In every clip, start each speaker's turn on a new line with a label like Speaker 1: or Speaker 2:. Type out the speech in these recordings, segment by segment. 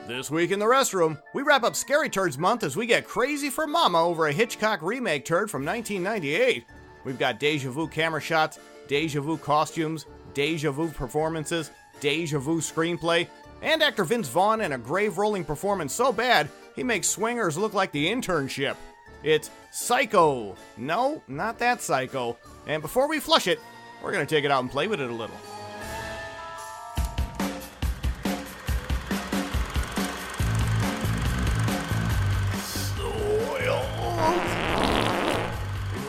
Speaker 1: This week in the Restroom, we wrap up Scary Turds month as we get crazy for mama over a Hitchcock remake turd from 1998. We've got deja vu camera shots, deja vu costumes, deja vu performances, deja vu screenplay, and actor Vince Vaughn in a grave-rolling performance so bad, he makes swingers look like the internship. It's Psycho. No, not that Psycho. And before we flush it, we're going to take it out and play with it a little.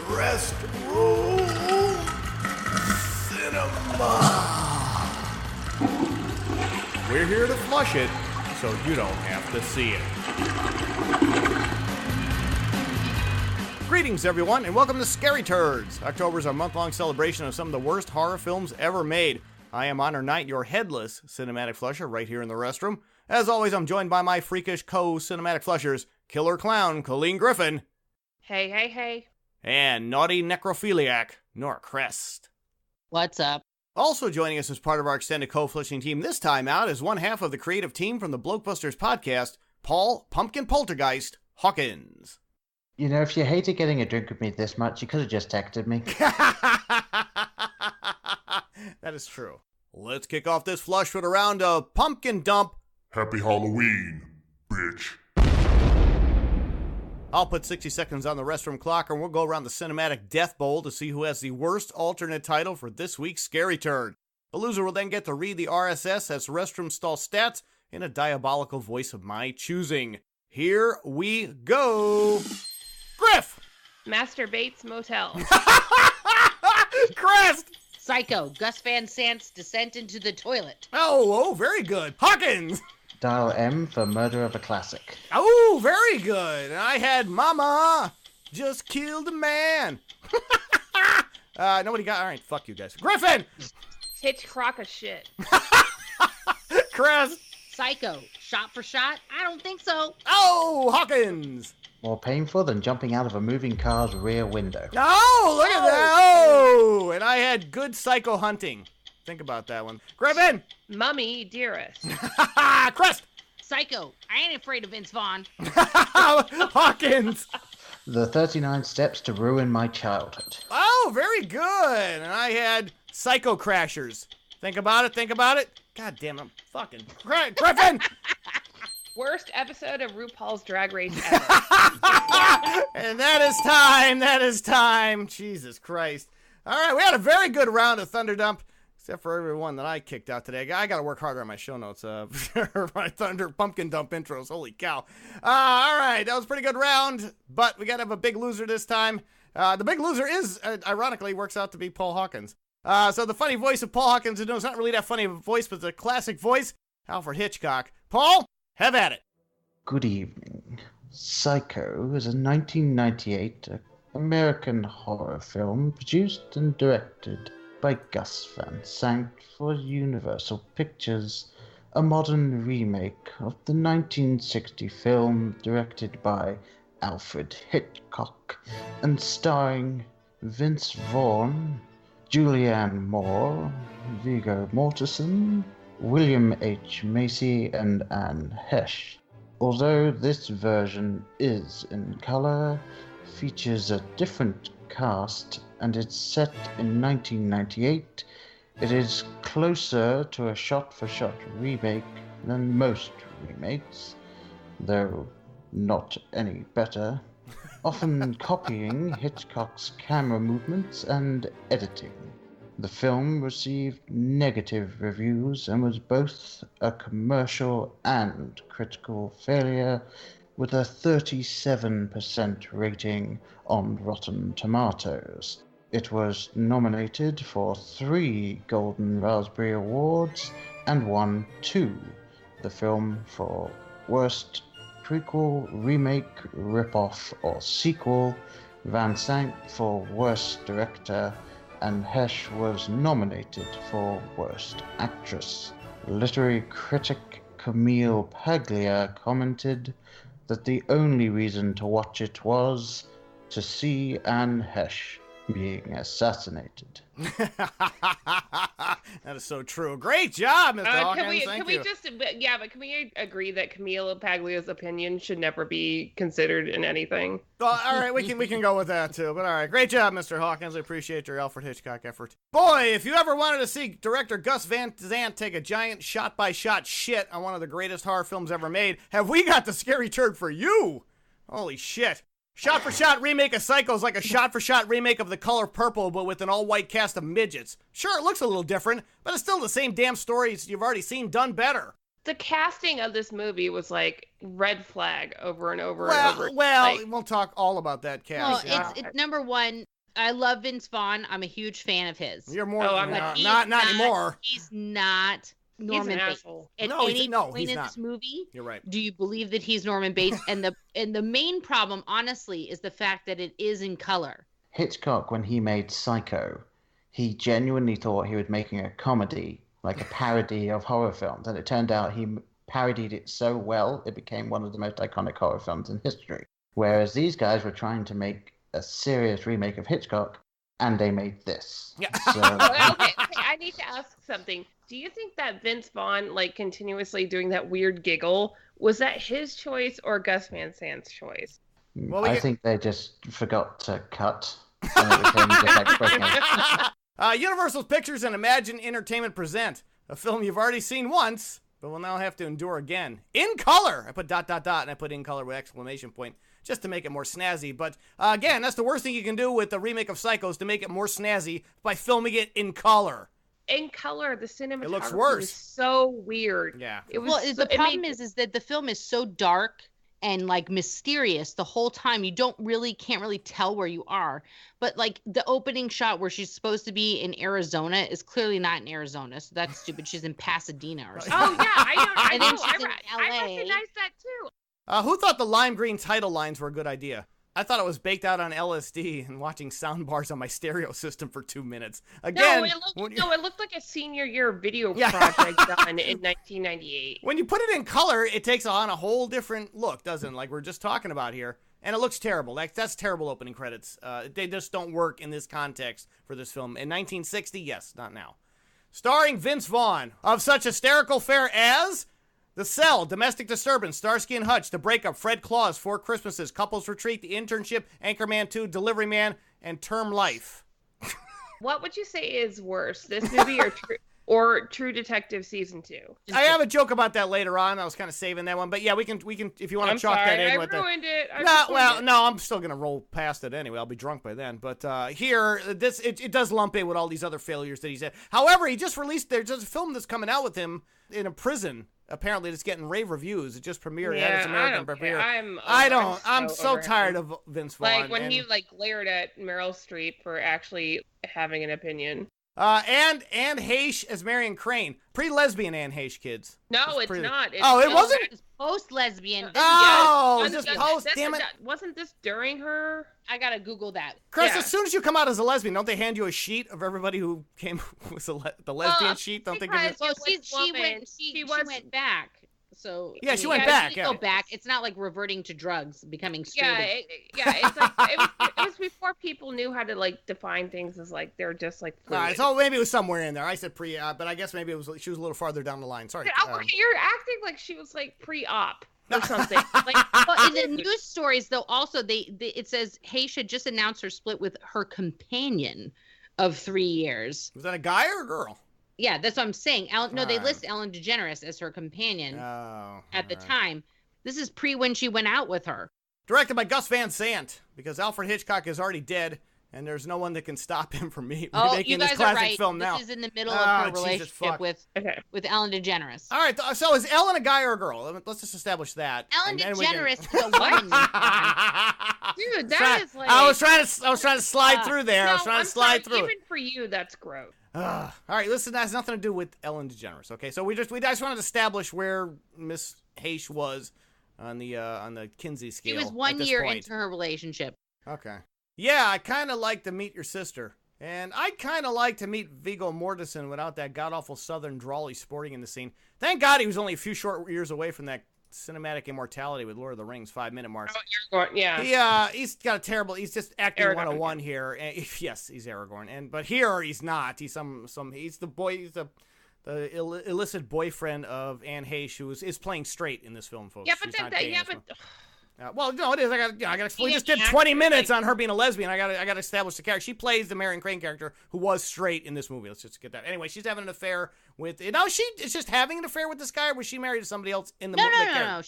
Speaker 1: Restroom Cinema. We're here to flush it, so you don't have to see it. Greetings, everyone, and welcome to Scary Turds. October is our month-long celebration of some of the worst horror films ever made. I am Honor Knight, your headless cinematic flusher, right here in the Restroom. As always, I'm joined by my freakish co-cinematic flushers, Killer Clown Colleen Griffin.
Speaker 2: Hey, hey, hey.
Speaker 1: And naughty necrophiliac, Nora Crest.
Speaker 3: What's up?
Speaker 1: Also joining us as part of our extended co-flushing team this time out is one half of the creative team from the BlokeBusters podcast, Paul Pumpkin Poltergeist Hawkins.
Speaker 4: You know, if you hated getting a drink with me this much, you could have just texted me.
Speaker 1: That is true. Let's kick off this flush with a round of Pumpkin Dump.
Speaker 5: Happy Halloween, bitch.
Speaker 1: I'll put 60 seconds on the Restroom clock and we'll go around the cinematic death bowl to see who has the worst alternate title for this week's Scary Turd. The loser will then get to read the RSS as Restroom stall stats in a diabolical voice of my choosing. Here we go. Griff!
Speaker 2: Master Bates Motel.
Speaker 1: Crest!
Speaker 3: Psycho, Gus Van Sant's descent into the toilet.
Speaker 1: Oh, very good. Hawkins!
Speaker 4: Dial M for Murder of a Classic.
Speaker 1: Oh, very good. And I had Mama just killed a man. Nobody got... All right, fuck you guys. Griffin!
Speaker 2: Hitchcock of shit.
Speaker 1: Crest!
Speaker 3: Psycho, shot for shot? I don't think so.
Speaker 1: Oh, Hawkins!
Speaker 4: More painful than jumping out of a moving car's rear window.
Speaker 1: Oh, look at that. Oh, and I had good psycho hunting. Think about that one. Griffin!
Speaker 2: Mummy Dearest.
Speaker 1: Crest!
Speaker 3: Psycho, I ain't afraid of Vince Vaughn.
Speaker 1: Hawkins!
Speaker 4: The 39 Steps to Ruin My Childhood.
Speaker 1: Oh, very good. And I had Psycho Crashers. Think about it, think about it. God damn it, I'm fucking... Griffin!
Speaker 2: Worst episode of RuPaul's Drag Race ever.
Speaker 1: And that is time. Jesus Christ. All right, we had a very good round of Thunder Dump. Except for everyone that I kicked out today. I got to work harder on my show notes for my Thunder Pumpkin Dump intros. Holy cow. All right, that was a pretty good round, but we got to have a big loser this time. The big loser is, ironically, works out to be Paul Hawkins. So the funny voice of Paul Hawkins, it's not really that funny of a voice, but it's a classic voice, Alfred Hitchcock. Paul, have at it.
Speaker 4: Good evening. Psycho is a 1998 American horror film produced and directed by Gus Van Sant for Universal Pictures, a modern remake of the 1960 film directed by Alfred Hitchcock and starring Vince Vaughn, Julianne Moore, Viggo Mortensen, William H. Macy, and Anne Heche. Although this version is in color, features a different cast, and it's set in 1998, it is closer to a shot-for-shot remake than most remakes, though not any better, often copying Hitchcock's camera movements and editing. The film received negative reviews and was both a commercial and critical failure, with a 37% rating on Rotten Tomatoes. It was nominated for 3 Golden Raspberry Awards and won 2. The film for Worst Prequel, Remake, Ripoff, or Sequel, Van Sant for Worst Director, and Heche was nominated for Worst Actress. Literary critic Camille Paglia commented that the only reason to watch it was to see Anne Heche being assassinated.
Speaker 1: That is so true. Great job, Mr. Hawkins.
Speaker 2: Can we
Speaker 1: Thank you.
Speaker 2: but can we agree that Camila Paglia's opinion should never be considered in anything?
Speaker 1: Well, all right, we can go with that too. But all right, great job, Mr. Hawkins. I appreciate your Alfred Hitchcock effort. Boy, if you ever wanted to see director Gus Van Sant take a giant shot-by-shot shit on one of the greatest horror films ever made, have we got the scary turd for you? Holy shit. Shot-for-shot remake of Psycho is like a shot-for-shot remake of The Color Purple, but with an all-white cast of midgets. Sure, it looks a little different, but it's still the same damn stories you've already seen done better.
Speaker 2: The casting of this movie was like red flag over and over
Speaker 1: Well,
Speaker 2: and over.
Speaker 1: well, we'll talk all about that
Speaker 3: Well,
Speaker 1: cast.
Speaker 3: it's number one. I love Vince Vaughn. I'm a huge fan of his.
Speaker 1: You're more
Speaker 2: I'm
Speaker 1: not anymore.
Speaker 3: He's not Norman Bates.
Speaker 2: asshole.
Speaker 3: At
Speaker 1: No,
Speaker 3: any
Speaker 1: he's
Speaker 3: point
Speaker 1: not.
Speaker 3: in this movie,
Speaker 1: You're right.
Speaker 3: do you believe that he's Norman Bates? and the main problem, honestly, is the fact that it is in color.
Speaker 4: Hitchcock, when he made Psycho, he genuinely thought he was making a comedy, like a parody of horror films, and it turned out he parodied it so well it became one of the most iconic horror films in history. Whereas these guys were trying to make a serious remake of Hitchcock, and they made this.
Speaker 1: Yeah.
Speaker 4: So,
Speaker 2: Okay, I need to ask something. Do you think that Vince Vaughn, like, continuously doing that weird giggle, was that his choice or Gus Van Sant's choice?
Speaker 1: Well,
Speaker 4: I think they just forgot to cut. And it was him just like breaking it.
Speaker 1: Universal Pictures and Imagine Entertainment present a film you've already seen once, but will now have to endure again. In color! I put ... and I put in color with exclamation point, just to make it more snazzy. But again, that's the worst thing you can do with the remake of Psycho, is to make it more snazzy by filming it in color.
Speaker 2: In color, the cinematography
Speaker 1: looks worse.
Speaker 2: was so weird.
Speaker 1: Yeah.
Speaker 2: It was
Speaker 3: Well,
Speaker 2: so,
Speaker 3: the problem is that the film is so dark and like mysterious the whole time. You can't really tell where you are. But like the opening shot where she's supposed to be in Arizona is clearly not in Arizona, so that's stupid. She's in Pasadena or something.
Speaker 2: Oh yeah, I
Speaker 3: And then
Speaker 2: know.
Speaker 3: she's in
Speaker 2: I
Speaker 3: LA.
Speaker 2: recognized that too.
Speaker 1: Who thought the lime green title lines were a good idea? I thought it was baked out on LSD and watching sound bars on my stereo system for 2 minutes. Again,
Speaker 2: It looked like a senior year video
Speaker 1: Yeah.
Speaker 2: project done in 1998.
Speaker 1: when you put it in color, it takes on a whole different look, doesn't it? Like we're just talking about here. And it looks terrible. That's terrible opening credits. They just don't work in this context for this film. In 1960, yes, not now. Starring Vince Vaughn of such hysterical fare as The Cell, Domestic Disturbance, Starsky and Hutch, The Breakup, Fred Claus, Four Christmases, Couples Retreat, The Internship, Anchorman 2, Delivery Man, and Term Life.
Speaker 2: What would you say is worse, this movie or True Detective Season 2?
Speaker 1: I have a joke about that later on. I was kind of saving that one, but yeah, we can if you want to
Speaker 2: I'm
Speaker 1: chalk
Speaker 2: sorry,
Speaker 1: that in
Speaker 2: I
Speaker 1: with
Speaker 2: ruined it.
Speaker 1: No, I'm still gonna roll past it anyway. I'll be drunk by then. But here, it does lump in with all these other failures that he's had. However, he just released there's a film that's coming out with him in a prison. Apparently, it's getting rave reviews. It just premiered. It had its American premiere. I'm so tired of Vince Vaughn.
Speaker 2: Like when he glared at Meryl Streep for actually having an opinion.
Speaker 1: And Anne Heche as Marion Crane. Pre-lesbian Anne Heche, kids.
Speaker 2: No, it's not. It's
Speaker 1: it wasn't?
Speaker 3: It's post-lesbian.
Speaker 1: Oh,
Speaker 2: Yes.
Speaker 1: this post, damn it.
Speaker 2: Wasn't this during her?
Speaker 3: I gotta Google that.
Speaker 1: Chris,
Speaker 2: Yeah.
Speaker 1: as soon as you come out as a lesbian, don't they hand you a sheet of everybody who came with the lesbian sheet? Don't they give you?
Speaker 2: because-
Speaker 3: Well,
Speaker 2: It was
Speaker 3: she
Speaker 2: woman.
Speaker 3: went back. So
Speaker 1: Yeah, she went
Speaker 3: she
Speaker 1: back,
Speaker 3: did
Speaker 1: yeah.
Speaker 3: go back. It's not like reverting to drugs, becoming straight.
Speaker 2: It's like it was before people knew how to define things as they're just
Speaker 1: All
Speaker 2: fluid.
Speaker 1: right, so maybe it was somewhere in there. I said pre, but I guess maybe she was a little farther down the line. Sorry.
Speaker 2: Okay, you're acting like she was pre-op or something.
Speaker 3: Well, in the news stories, though, also it says Heche just announced her split with her companion of 3 years.
Speaker 1: Was that a guy or a girl?
Speaker 3: Yeah, that's what I'm saying. They
Speaker 1: Ah.
Speaker 3: list Ellen DeGeneres as her companion
Speaker 1: Oh.
Speaker 3: at the
Speaker 1: all right.
Speaker 3: time. This is pre when she went out with her.
Speaker 1: Directed by Gus Van Sant, because Alfred Hitchcock is already dead, and there's no one that can stop him from
Speaker 3: Oh,
Speaker 1: making
Speaker 3: you
Speaker 1: this
Speaker 3: guys
Speaker 1: classic
Speaker 3: are right.
Speaker 1: film
Speaker 3: This
Speaker 1: now.
Speaker 3: is in the middle
Speaker 1: Oh,
Speaker 3: of her
Speaker 1: Jesus,
Speaker 3: relationship
Speaker 1: fuck.
Speaker 3: with Ellen DeGeneres.
Speaker 1: All right, so is Ellen a guy or a girl? Let's just establish that.
Speaker 3: Ellen
Speaker 1: and then we can-
Speaker 3: DeGeneres is a woman.
Speaker 2: Dude, that is
Speaker 1: I was trying to slide through there. I was trying
Speaker 2: I'm
Speaker 1: to slide
Speaker 2: sorry,
Speaker 1: through.
Speaker 2: Even for you, that's gross.
Speaker 1: All right, listen, that has nothing to do with Ellen DeGeneres. Okay, so we just wanted to establish where Miss Heche was on the Kinsey scale.
Speaker 3: She was
Speaker 1: at
Speaker 3: 1
Speaker 1: this
Speaker 3: year
Speaker 1: point.
Speaker 3: into her relationship.
Speaker 1: Okay. Yeah, I kind of like to meet your sister, and I kind of like to meet Viggo Mortensen without that god awful Southern drawl he's sporting in the scene. Thank God he was only a few short years away from that cinematic immortality with Lord of the Rings 5-minute mark.
Speaker 2: Oh, Aragorn, yeah.
Speaker 1: He's got a terrible. He's just acting
Speaker 2: Aragorn,
Speaker 1: 101 here. And, yes, he's Aragorn, but here he's not. He's he's the boy. He's the illicit boyfriend of Anne Heche, who is playing straight in this film, folks.
Speaker 2: Yeah, but
Speaker 1: well, no, it is. I got to explain. We just did 20 minutes on her being a lesbian. I got to establish the character. She plays the Marion Crane character who was straight in this movie. Let's just get that. Anyway, she's having an affair with. No, she is just having an affair with this guy. Or was she married to somebody else in the movie?
Speaker 3: No.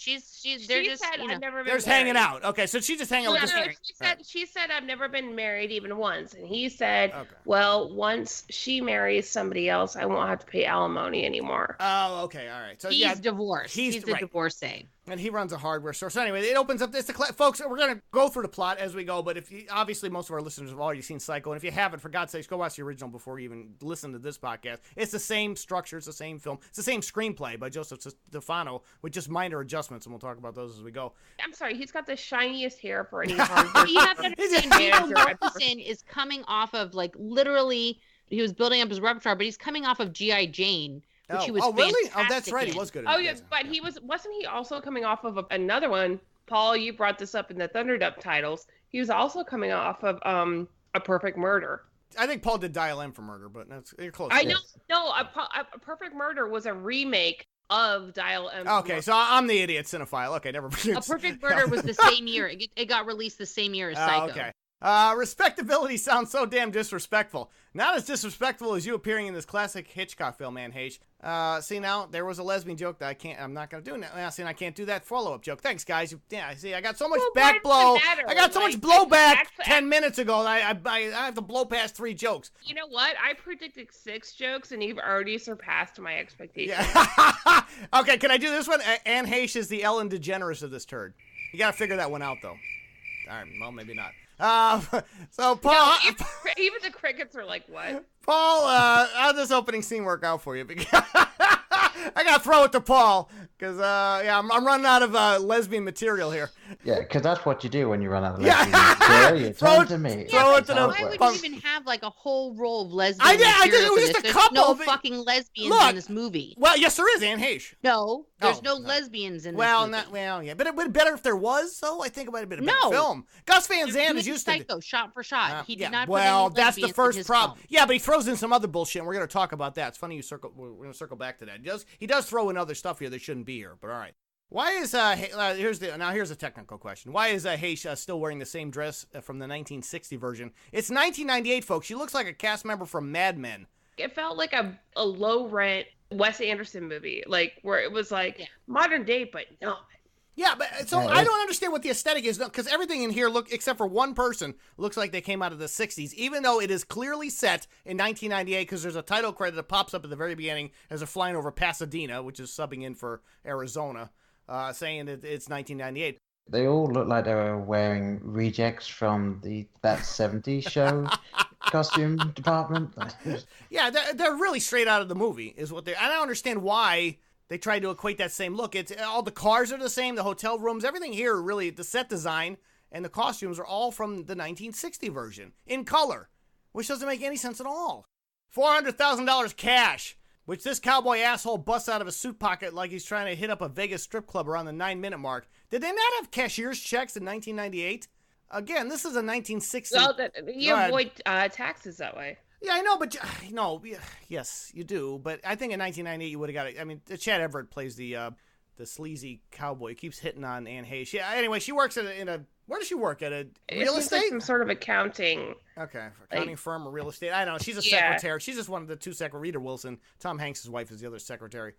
Speaker 3: They're just
Speaker 2: said, I've never been
Speaker 1: they're just hanging out. Okay, so she's just hanging out with this guy.
Speaker 2: She said I've never been married even once, and he said, well, once she marries somebody else, I won't have to pay alimony anymore.
Speaker 1: Oh, okay, all right. So
Speaker 3: he's divorced. He's a divorcee.
Speaker 1: And he runs a hardware store. So anyway, it opens up. Folks, we're going to go through the plot as we go. But obviously most of our listeners have already seen Psycho. And if you haven't, for God's sakes, go watch the original before you even listen to this podcast. It's the same structure. It's the same film. It's the same screenplay by Joseph Stefano with just minor adjustments. And we'll talk about those as we go.
Speaker 2: I'm sorry. He's got the shiniest hair for any hardware.
Speaker 3: You have to understand, Viggo Mortensen is coming off of, like, literally, he was building up his repertoire, but he's coming off of G.I. Jane. Which he was
Speaker 1: really? Oh, that's right. He was good.
Speaker 2: Oh, yeah, but wasn't he also coming off of another one? Paul, you brought this up in the Thunderdump titles. He was also coming off of A Perfect Murder.
Speaker 1: I think Paul did Dial M for Murder, but you're close.
Speaker 2: I know. No, A Perfect Murder was a remake of Dial M.
Speaker 1: Okay, so I'm the idiot cinephile. Okay, never mind.
Speaker 3: A Perfect Murder was the same year. It got released the same year as Psycho.
Speaker 1: Okay. Respectability sounds so damn disrespectful. Not as disrespectful as you appearing in this classic Hitchcock film, Anne Heche. See, now, there was a lesbian joke that I'm not going to do now. See, I can't do that follow-up joke. Thanks, guys. Yeah, see, I got so much back blow. I got so much blowback 10 minutes ago that I have to blow past 3 jokes.
Speaker 2: You know what? I predicted 6 jokes, and you've already surpassed my expectations.
Speaker 1: Yeah. Okay, can I do this one? Anne Heche is the Ellen DeGeneres of this turd. You got to figure that one out, though. All right, well, maybe not. So Paul,
Speaker 2: even the crickets are like, what?
Speaker 1: Paul, how'd this opening scene work out for you? I gotta throw it to Paul because I'm running out of lesbian material here.
Speaker 4: Yeah, because that's what you do when you run out of lesbian material. You turn to me.
Speaker 3: Throw it to the. Why would you even have like a whole roll of lesbian? I did.
Speaker 1: It was just a couple.
Speaker 3: There's no fucking lesbians in this movie.
Speaker 1: Well, yes, there is. Anne Heche.
Speaker 3: No, there's no lesbians in this movie.
Speaker 1: Yeah, but it would be better if there was. Though I think it might have been a better film. Gus Van Sant is used to
Speaker 3: Psycho, shot for shot. He did not.
Speaker 1: Well, that's the first problem. Yeah, but he throws in some other bullshit. And we're gonna talk about that. It's funny we're gonna circle back to that. He does throw in other stuff here that shouldn't be here. But all right. Why is here's a technical question. Why is Heche still wearing the same dress from the 1960 version? It's 1998, folks. She looks like a cast member from Mad Men.
Speaker 2: It felt like a low rent Wes Anderson movie, like where it was like modern day, but no.
Speaker 1: Yeah, but so I don't understand what the aesthetic is, because everything in here except for one person, looks like they came out of the 60s, even though it is clearly set in 1998, because there's a title credit that pops up at the very beginning as they're flying over Pasadena, which is subbing in for Arizona, saying that it's 1998.
Speaker 4: They all look like they were wearing rejects from that 70s show costume department.
Speaker 1: Yeah, they're really straight out of the movie, is what they're. I don't understand why they tried to equate that same look. It's all the cars are the same, the hotel rooms, everything here, really, the set design and the costumes are all from the 1960 version in color, which doesn't make any sense at all. $400,000 cash, which this cowboy asshole busts out of his suit pocket like he's trying to hit up a Vegas strip club around the 9-minute mark. Did they not have cashier's checks in 1998? Again, this is a 1960.
Speaker 2: Well, you avoid taxes that way.
Speaker 1: Yeah, I know, but yes, you do. But I think in 1998 you would have got it. I mean, Chad Everett plays the sleazy cowboy. He keeps hitting on Anne Heche. Yeah. Anyway, she works where does she work at? A real estate?
Speaker 2: Like some sort of accounting.
Speaker 1: Okay, accounting firm or real estate. I don't know. She's a secretary. She's just one of the 2 secretaries. Rita Wilson, Tom Hanks' wife, is the other secretary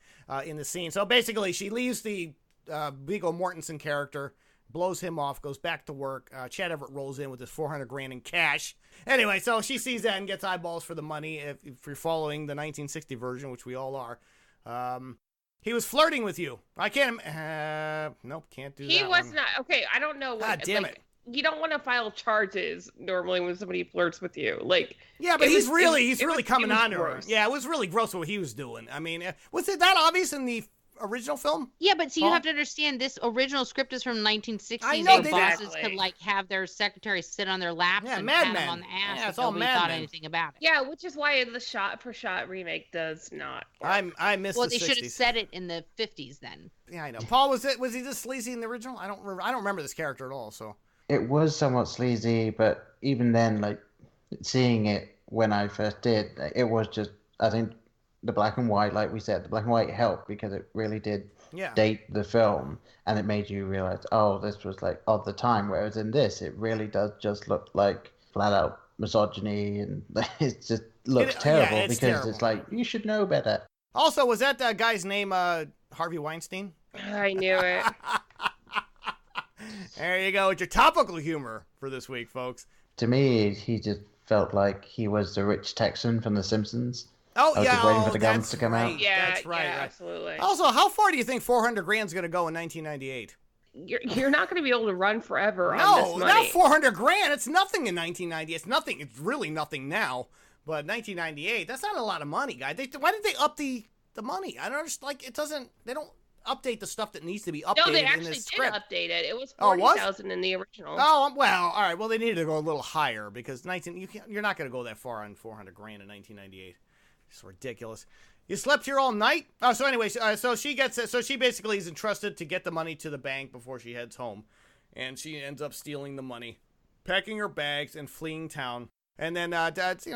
Speaker 1: in the scene. So basically, she leaves the Viggo Mortensen character, blows him off, goes back to work. Chad Everett rolls in with his $400,000 in cash. Anyway, so she sees that and gets eyeballs for the money. If you're following the 1960 version, which we all are, he was flirting with you. I can't. Nope, can't do that.
Speaker 2: He was not. Okay, I don't know.
Speaker 1: God damn it.
Speaker 2: You don't want to file charges normally when somebody flirts with you. Like,
Speaker 1: yeah, but he's really coming on to her. Yeah, it was really gross what he was doing. I mean, was it that obvious in the original film?
Speaker 3: Yeah, but see,
Speaker 1: Paul?
Speaker 3: you have to understand this original script is from 1960s.
Speaker 1: I know,
Speaker 3: and
Speaker 1: they-
Speaker 3: bosses
Speaker 2: Exactly.
Speaker 3: could like have their secretary sit on their laps
Speaker 1: Yeah,
Speaker 3: and
Speaker 1: Mad
Speaker 3: pat
Speaker 1: Men.
Speaker 3: them on the ass.
Speaker 1: Yeah,
Speaker 3: and
Speaker 1: it's all
Speaker 3: nobody
Speaker 1: Mad
Speaker 3: thought
Speaker 1: Men.
Speaker 3: anything about it.
Speaker 2: Yeah, which is why the shot-for-shot remake does not work.
Speaker 1: I missed
Speaker 3: Well,
Speaker 1: the
Speaker 3: they
Speaker 1: 60s.
Speaker 3: should have said it in the 50s then.
Speaker 1: Yeah, I know. Paul, was he this sleazy in the original? I don't remember this character at all. So
Speaker 4: It was somewhat sleazy, but even then, like, seeing it when I first did, it was just, I think the black and white, like we said, the black and white helped because it really did
Speaker 1: yeah,
Speaker 4: date the film, and it made you realize, oh, this was like of the time. Whereas in this, it really does just look like flat out misogyny, and it just looks terrible
Speaker 1: it's
Speaker 4: because
Speaker 1: terrible.
Speaker 4: it's like, you should know better.
Speaker 1: Also, was that guy's name Harvey Weinstein?
Speaker 2: I knew it.
Speaker 1: There you go with your topical humor for this week, folks.
Speaker 4: To me, he just felt like he was the rich Texan from The Simpsons.
Speaker 1: Oh,
Speaker 4: I was
Speaker 1: yeah,
Speaker 4: just waiting for the guns
Speaker 1: that's
Speaker 4: to come out.
Speaker 1: right,
Speaker 2: Yeah,
Speaker 1: that's right.
Speaker 2: yeah,
Speaker 1: right.
Speaker 2: absolutely.
Speaker 1: Also, how far do you think 400 grand's going to go in 1998?
Speaker 2: You're not going to be able to run forever on
Speaker 1: No,
Speaker 2: this money.
Speaker 1: not 400 grand. It's nothing in 1990. It's nothing. It's really nothing now. But 1998, that's not a lot of money, guys. Why did they up the money? I don't understand. Like, it doesn't. They don't update the stuff that needs to be updated
Speaker 2: No, they
Speaker 1: in
Speaker 2: actually
Speaker 1: this
Speaker 2: did
Speaker 1: script.
Speaker 2: update it. It was
Speaker 1: Oh, it was?
Speaker 2: 40,000 in the original.
Speaker 1: Oh, well, all right. Well, they needed to go a little higher because you're not going to go that far on 400 grand in 1998. It's ridiculous. You slept here all night? Oh, so anyways, so she basically is entrusted to get the money to the bank before she heads home. And she ends up stealing the money, packing her bags, and fleeing town. And then,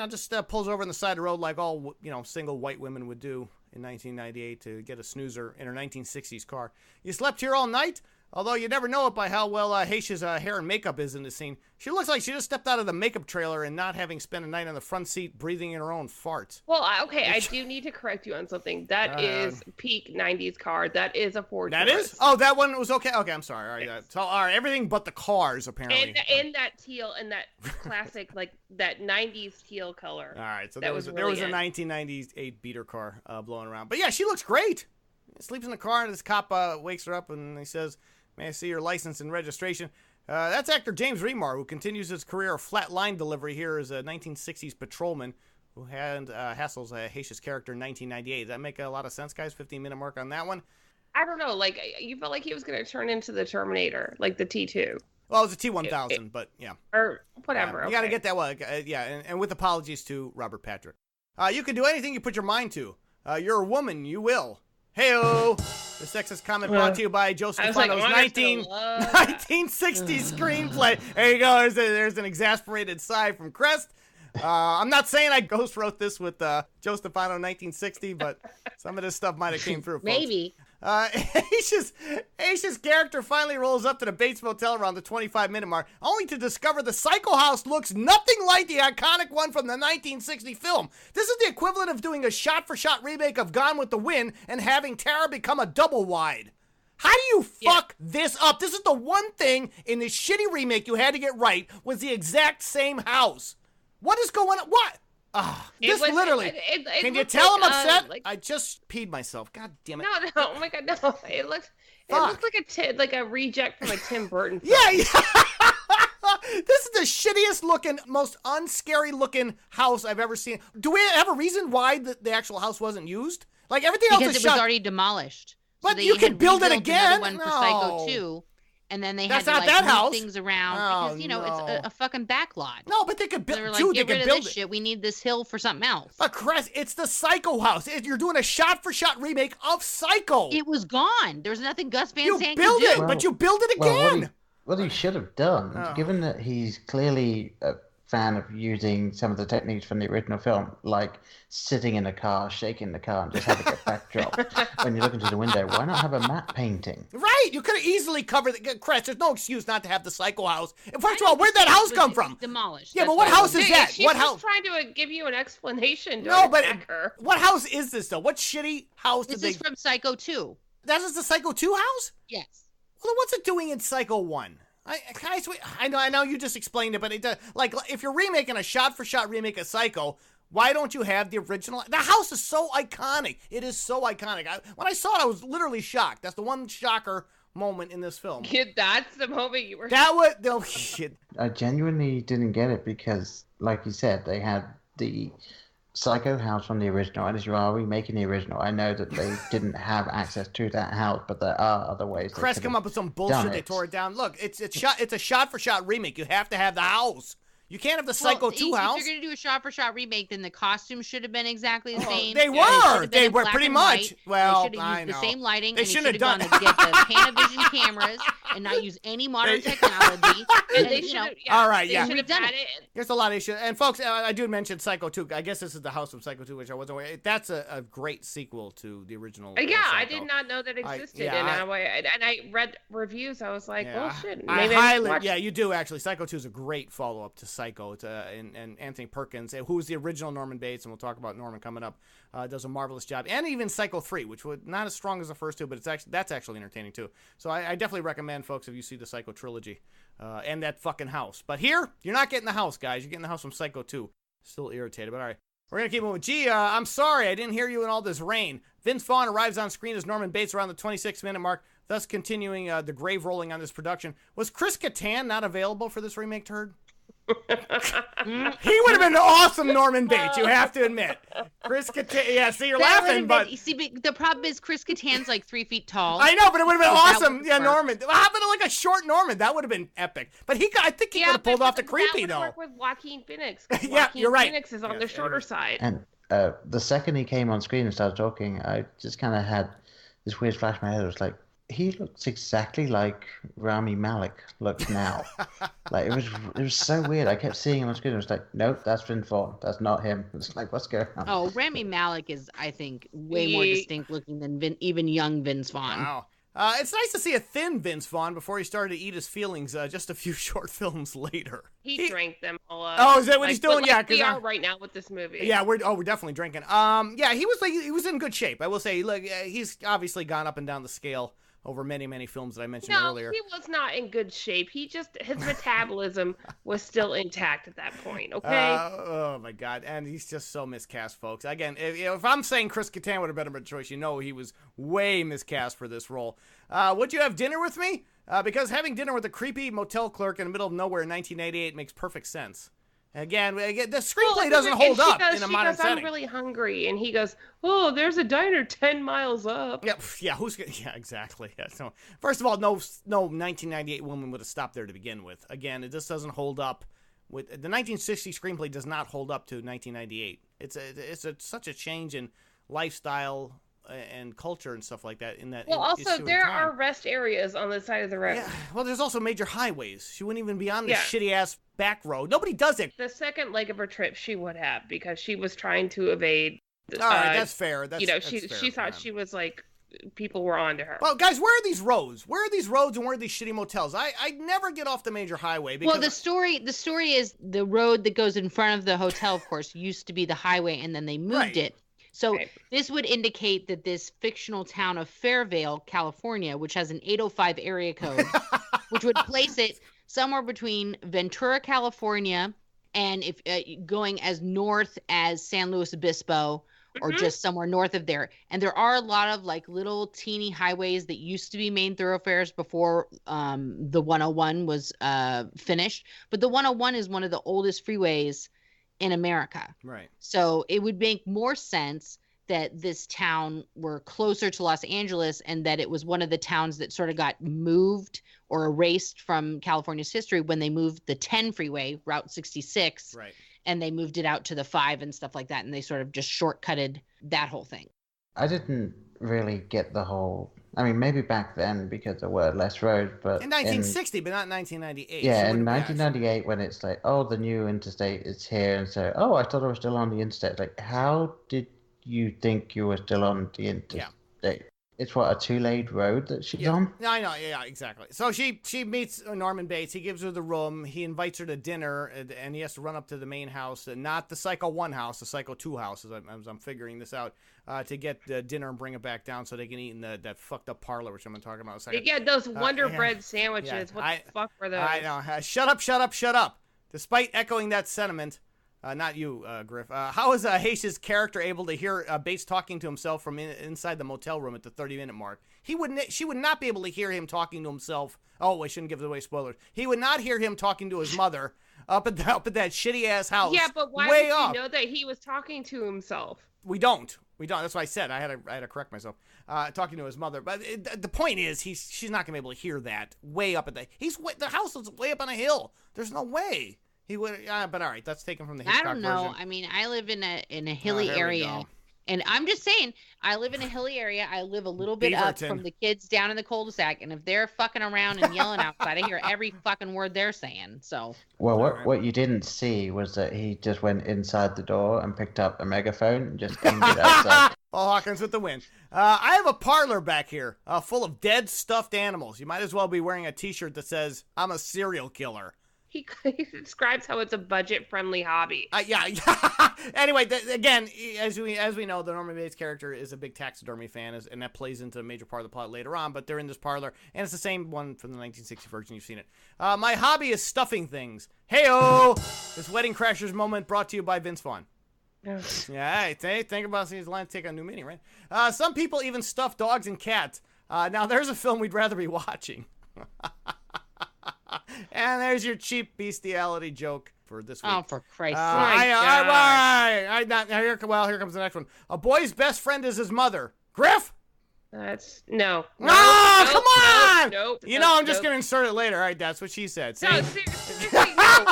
Speaker 1: just pulls over on the side of the road like all, single white women would do in 1998 to get a snoozer in her 1960s car. You slept here all night? Although you never know it by how well Heche's hair and makeup is in the scene. She looks like she just stepped out of the makeup trailer and not having spent a night on the front seat breathing in her own farts.
Speaker 2: Well, I do need to correct you on something. That is peak 90s car. That is a Ford
Speaker 1: That
Speaker 2: Taurus.
Speaker 1: is? Oh, that one was okay. Okay, I'm sorry. All right, so, all right, everything but the cars, apparently.
Speaker 2: And that teal and that classic, like that 90s teal color.
Speaker 1: All right, so
Speaker 2: That
Speaker 1: there
Speaker 2: was
Speaker 1: was
Speaker 2: really
Speaker 1: a
Speaker 2: it.
Speaker 1: 1998 beater car blowing around. But yeah, she looks great. Sleeps in the car, and this cop wakes her up, and he says, "May I see your license and registration?" That's actor James Remar, who continues his career of flat line delivery here as a 1960s patrolman who hassles Heche's character in 1998. Does that make a lot of sense, guys? 15-minute mark on that one.
Speaker 2: I don't know. Like, you felt like he was going to turn into the Terminator, like the T2.
Speaker 1: Well, it was a T-1000, but yeah.
Speaker 2: Or whatever.
Speaker 1: You got to get that one. And with apologies to Robert Patrick. You can do anything you put your mind to. You're a woman, you will. Hey-o! The sexist comment brought to you by Joe
Speaker 2: I was like,
Speaker 1: Stefano's
Speaker 2: oh, I'm gonna love that.
Speaker 1: 1960s screenplay. There you go. There's an exasperated sigh from Crest. I'm not saying I ghost wrote this with Joe Stefano 1960, but some of this stuff might have came through, folks.
Speaker 2: Maybe.
Speaker 1: Heche's character finally rolls up to the Bates Motel around the 25-minute mark, only to discover the Psycho House looks nothing like the iconic one from the 1960 film. This is the equivalent of doing a shot-for-shot remake of Gone with the Wind and having Tara become a double wide. How do you fuck this up? This is the one thing in this shitty remake you had to get right, was the exact same house. What is going on? What? This literally. Can you
Speaker 2: looked
Speaker 1: tell
Speaker 2: like,
Speaker 1: I'm upset?
Speaker 2: like-
Speaker 1: I just peed myself. God damn it.
Speaker 2: No, oh my god, no! It looked like a reject from a Tim Burton film.
Speaker 1: Yeah. This is the shittiest looking, most unscary looking house I've ever seen. Do we have a reason why the actual house wasn't used? Like everything else
Speaker 3: Because
Speaker 1: is
Speaker 3: it was
Speaker 1: shot.
Speaker 3: already demolished.
Speaker 1: But
Speaker 3: they
Speaker 1: you can
Speaker 3: had
Speaker 1: build it
Speaker 3: rebuilt
Speaker 1: again.
Speaker 3: another one for
Speaker 1: No.
Speaker 3: Psycho 2, and then they
Speaker 1: That's
Speaker 3: had to
Speaker 1: not that
Speaker 3: move
Speaker 1: house.
Speaker 3: things around
Speaker 1: Oh,
Speaker 3: because
Speaker 1: no.
Speaker 3: it's a fucking backlot.
Speaker 1: No, but they could
Speaker 3: They were
Speaker 1: build.
Speaker 3: like,
Speaker 1: Dude, they
Speaker 3: get rid
Speaker 1: could
Speaker 3: of
Speaker 1: build
Speaker 3: this
Speaker 1: it.
Speaker 3: shit. We need this hill for something else.
Speaker 1: But Crest, it's the Psycho house. You're doing a shot-for-shot remake of Psycho.
Speaker 3: It was gone. There was nothing Gus Van
Speaker 1: You
Speaker 3: Sant
Speaker 1: build
Speaker 3: could
Speaker 1: it,
Speaker 3: do.
Speaker 1: but you build it again.
Speaker 4: What he should have done,
Speaker 1: Oh.
Speaker 4: given that he's clearly a fan of using some of the techniques from the original film, like sitting in a car, shaking the car, and just having a backdrop. When you look into the window, why not have a matte painting?
Speaker 1: Right, you could have easily covered the Crest. There's no excuse not to have the Psycho house. And first of all, where'd that house come from?
Speaker 3: Demolished.
Speaker 1: Yeah,
Speaker 3: That's
Speaker 1: but what
Speaker 3: why it
Speaker 1: house
Speaker 3: was-
Speaker 1: is that?
Speaker 2: She's
Speaker 1: What
Speaker 2: just
Speaker 1: house?
Speaker 2: trying to give you an explanation.
Speaker 1: No,
Speaker 2: Don't
Speaker 1: but
Speaker 2: attack her.
Speaker 1: what house is this though? What shitty house did
Speaker 3: This
Speaker 1: they?
Speaker 3: is from Psycho 2.
Speaker 1: That is the Psycho 2 house?
Speaker 3: Yes.
Speaker 1: Well, then what's it doing in Psycho 1? Guys, I know you just explained it, but it does. Like, if you're remaking a shot-for-shot remake of Psycho, why don't you have the original? The house is so iconic. It is so iconic. When I saw it, I was literally shocked. That's the one shocker moment in this film.
Speaker 2: Kid, that's the moment you were.
Speaker 1: That was no shit.
Speaker 4: I genuinely didn't get it because, like you said, they had the Psycho house from the original, and as you are remaking the original, I know that they didn't have access to that house, but there are other ways.
Speaker 1: Crest come up with some bullshit. They tore it down. Look, it's a shot for shot remake. You have to have the house. You can't have the Psycho 2 house.
Speaker 3: If you're gonna do a shot-for-shot remake, then the costumes should have been exactly the same.
Speaker 1: They were. They were pretty much. Well,
Speaker 3: they should have used the same lighting.
Speaker 1: They shouldn't have done
Speaker 3: to get the Panavision cameras and not use any modern technology.
Speaker 2: And they should.
Speaker 1: All right,
Speaker 2: They should have done it.
Speaker 1: There's a lot of issues. And folks, I do mention Psycho 2. I guess this is the house of Psycho 2, which I wasn't aware. That's a great sequel to the original.
Speaker 2: Yeah,
Speaker 1: Psycho.
Speaker 2: I did not know that existed, and I read reviews. I was like, well, shit.
Speaker 1: Maybe you do actually. Psycho 2 is a great follow-up to Psycho. It's and Anthony Perkins, who was the original Norman Bates, and we'll talk about Norman coming up, does a marvelous job. And even Psycho 3, which was not as strong as the first two, but that's actually entertaining too. So I definitely recommend, folks, if you see the Psycho trilogy and that fucking house. But here, you're not getting the house, guys. You're getting the house from Psycho 2. Still irritated, but all right. We're going to keep moving. Gee, I'm sorry I didn't hear you in all this rain. Vince Vaughn arrives on screen as Norman Bates around the 26-minute mark, thus continuing the grave rolling on this production. Was Chris Kattan not available for this remake turd? He would have been an awesome Norman Bates, you have to admit. Chris Kattan, yeah, see, you're laughing, but
Speaker 3: the problem is Chris Kattan's like 3 feet tall.
Speaker 1: I know, but it would have been awesome. Yeah, Norman. How about like a short Norman? That would have been epic. But I think he could have pulled off the creepy though.
Speaker 2: Work with Joaquin Phoenix.
Speaker 1: Yeah, you're right.
Speaker 2: Phoenix is on the shorter side.
Speaker 4: And the second he came on screen and started talking, I just kind of had this weird flash in my head. It was like, he looks exactly like Rami Malek looks now. Like it was so weird. I kept seeing him on screen. I was like, nope, that's Vince Vaughn. That's not him. It's like, what's going on?
Speaker 3: Oh, Rami Malek is, I think, way more distinct looking than even young Vince Vaughn.
Speaker 1: Wow. It's nice to see a thin Vince Vaughn before he started to eat his feelings just a few short films later.
Speaker 2: He drank them all up.
Speaker 1: Oh, is that what he's doing? Yeah,
Speaker 2: we are right now with this movie.
Speaker 1: Yeah, we're definitely drinking. Yeah, he was in good shape. I will say, look, he's obviously gone up and down the scale over many, many films that I mentioned earlier.
Speaker 2: No, he was not in good shape. His metabolism was still intact at that point, okay?
Speaker 1: Oh, my God. And he's just so miscast, folks. Again, if I'm saying Chris Kattan would have been a better choice, he was way miscast for this role. Would you have dinner with me? Because having dinner with a creepy motel clerk in the middle of nowhere in 1988 makes perfect sense. Again, the screenplay doesn't hold up in a modern setting.
Speaker 2: I'm really hungry, and he goes, "Oh, there's a diner 10 miles up."
Speaker 1: Yeah, exactly. Yeah. So, first of all, no 1998 woman would have stopped there to begin with. Again, it just doesn't hold up. With the 1960 screenplay does not hold up to 1998. It's such a change in lifestyle and culture and stuff like that.
Speaker 2: Well, also there are rest areas on the side of the road.
Speaker 1: Yeah. Well, there's also major highways. She wouldn't even be on this shitty ass back road. Nobody does it.
Speaker 2: The second leg of her trip, she would have, because she was trying to evade.
Speaker 1: All right, that's fair.
Speaker 2: She thought she was like, people were onto her.
Speaker 1: Well, guys, where are these roads? Where are these roads and where are these shitty motels? I never get off the major highway. Because
Speaker 3: the story is the road that goes in front of the hotel, of course, used to be the highway, and then they moved it. So this would indicate that this fictional town of Fairvale, California, which has an 805 area code, which would place it somewhere between Ventura, California, and if going as north as San Luis Obispo, or just somewhere north of there. And there are a lot of like little teeny highways that used to be main thoroughfares before the 101 was finished. But the 101 is one of the oldest freeways in America.
Speaker 1: Right.
Speaker 3: So it would make more sense that this town were closer to Los Angeles, and that it was one of the towns that sort of got moved or erased from California's history when they moved the 10 freeway, Route 66.
Speaker 1: Right.
Speaker 3: And they moved it out to the 5 and stuff like that, and they sort of just shortcutted that whole thing.
Speaker 4: I didn't really get the whole... I mean, maybe back then because there were less roads, but...
Speaker 1: In 1960, but not in 1998.
Speaker 4: Yeah, in 1998 when it's like, oh, the new interstate is here, and so, oh, I thought I was still on the interstate. Like, how did you think you were still on the interstate? Yeah. It's what, a two-lane road that she's on?
Speaker 1: Yeah, I know. Yeah, exactly. So she meets Norman Bates. He gives her the room. He invites her to dinner, and he has to run up to the main house, not the Psycho 1 house, the Psycho 2 house, as I'm figuring this out, to get dinner and bring it back down so they can eat in that fucked up parlor, which I'm going to talk about in a second.
Speaker 2: They get those Wonder Bread sandwiches. What the fuck were those?
Speaker 1: I know. Shut up, shut up, shut up. Despite echoing that sentiment... not you, Griff. How is Heche's character able to hear Bates talking to himself from inside the motel room at the 30-minute mark? She would not be able to hear him talking to himself. Oh, I shouldn't give away spoilers. He would not hear him talking to his mother up at that shitty ass house.
Speaker 2: Yeah, but why
Speaker 1: way
Speaker 2: would
Speaker 1: up.
Speaker 2: you know that he was talking to himself?
Speaker 1: We don't. That's what I said. I had to correct myself. Talking to his mother, but the point is, she's not gonna be able to hear that way up at the house is way up on a hill. There's no way he would. But all right, that's taken from the Hitchcock
Speaker 3: I don't know.
Speaker 1: version.
Speaker 3: I mean, I live in a hilly
Speaker 1: here we
Speaker 3: area.
Speaker 1: go.
Speaker 3: And I'm just saying, I live in a hilly area. I live a little bit up
Speaker 1: Beaverton.
Speaker 3: from the kids down in the cul-de-sac. And if they're fucking around and yelling outside, I hear every fucking word they're saying. So.
Speaker 4: Well,
Speaker 1: Alright.
Speaker 4: what you didn't see was that he just went inside the door and picked up a megaphone and just aimed it outside.
Speaker 1: Paul Hawkins with the win. I have a parlor back here full of dead stuffed animals. You might as well be wearing a T-shirt that says, "I'm a serial killer."
Speaker 2: He describes how it's a budget-friendly hobby.
Speaker 1: Yeah. Anyway, again, as we know, the Norman Bates character is a big taxidermy fan, and that plays into a major part of the plot later on. But they're in this parlor, and it's the same one from the 1960 version. You've seen it. My hobby is stuffing things. Hey-o! This Wedding Crashers moment brought to you by Vince Vaughn. Yeah, hey, think about these lines take on new meaning, right? Some people even stuff dogs and cats. Now, there's a film we'd rather be watching. And there's your cheap bestiality joke for this week.
Speaker 3: Oh, for Christ's sake.
Speaker 1: Here comes the next one. A boy's best friend is his mother. Griff?
Speaker 2: That's no.
Speaker 1: Oh, come on!
Speaker 2: Nope.
Speaker 1: You know, I'm just going to insert it later. All right, that's what she said. See?
Speaker 2: No, seriously, no.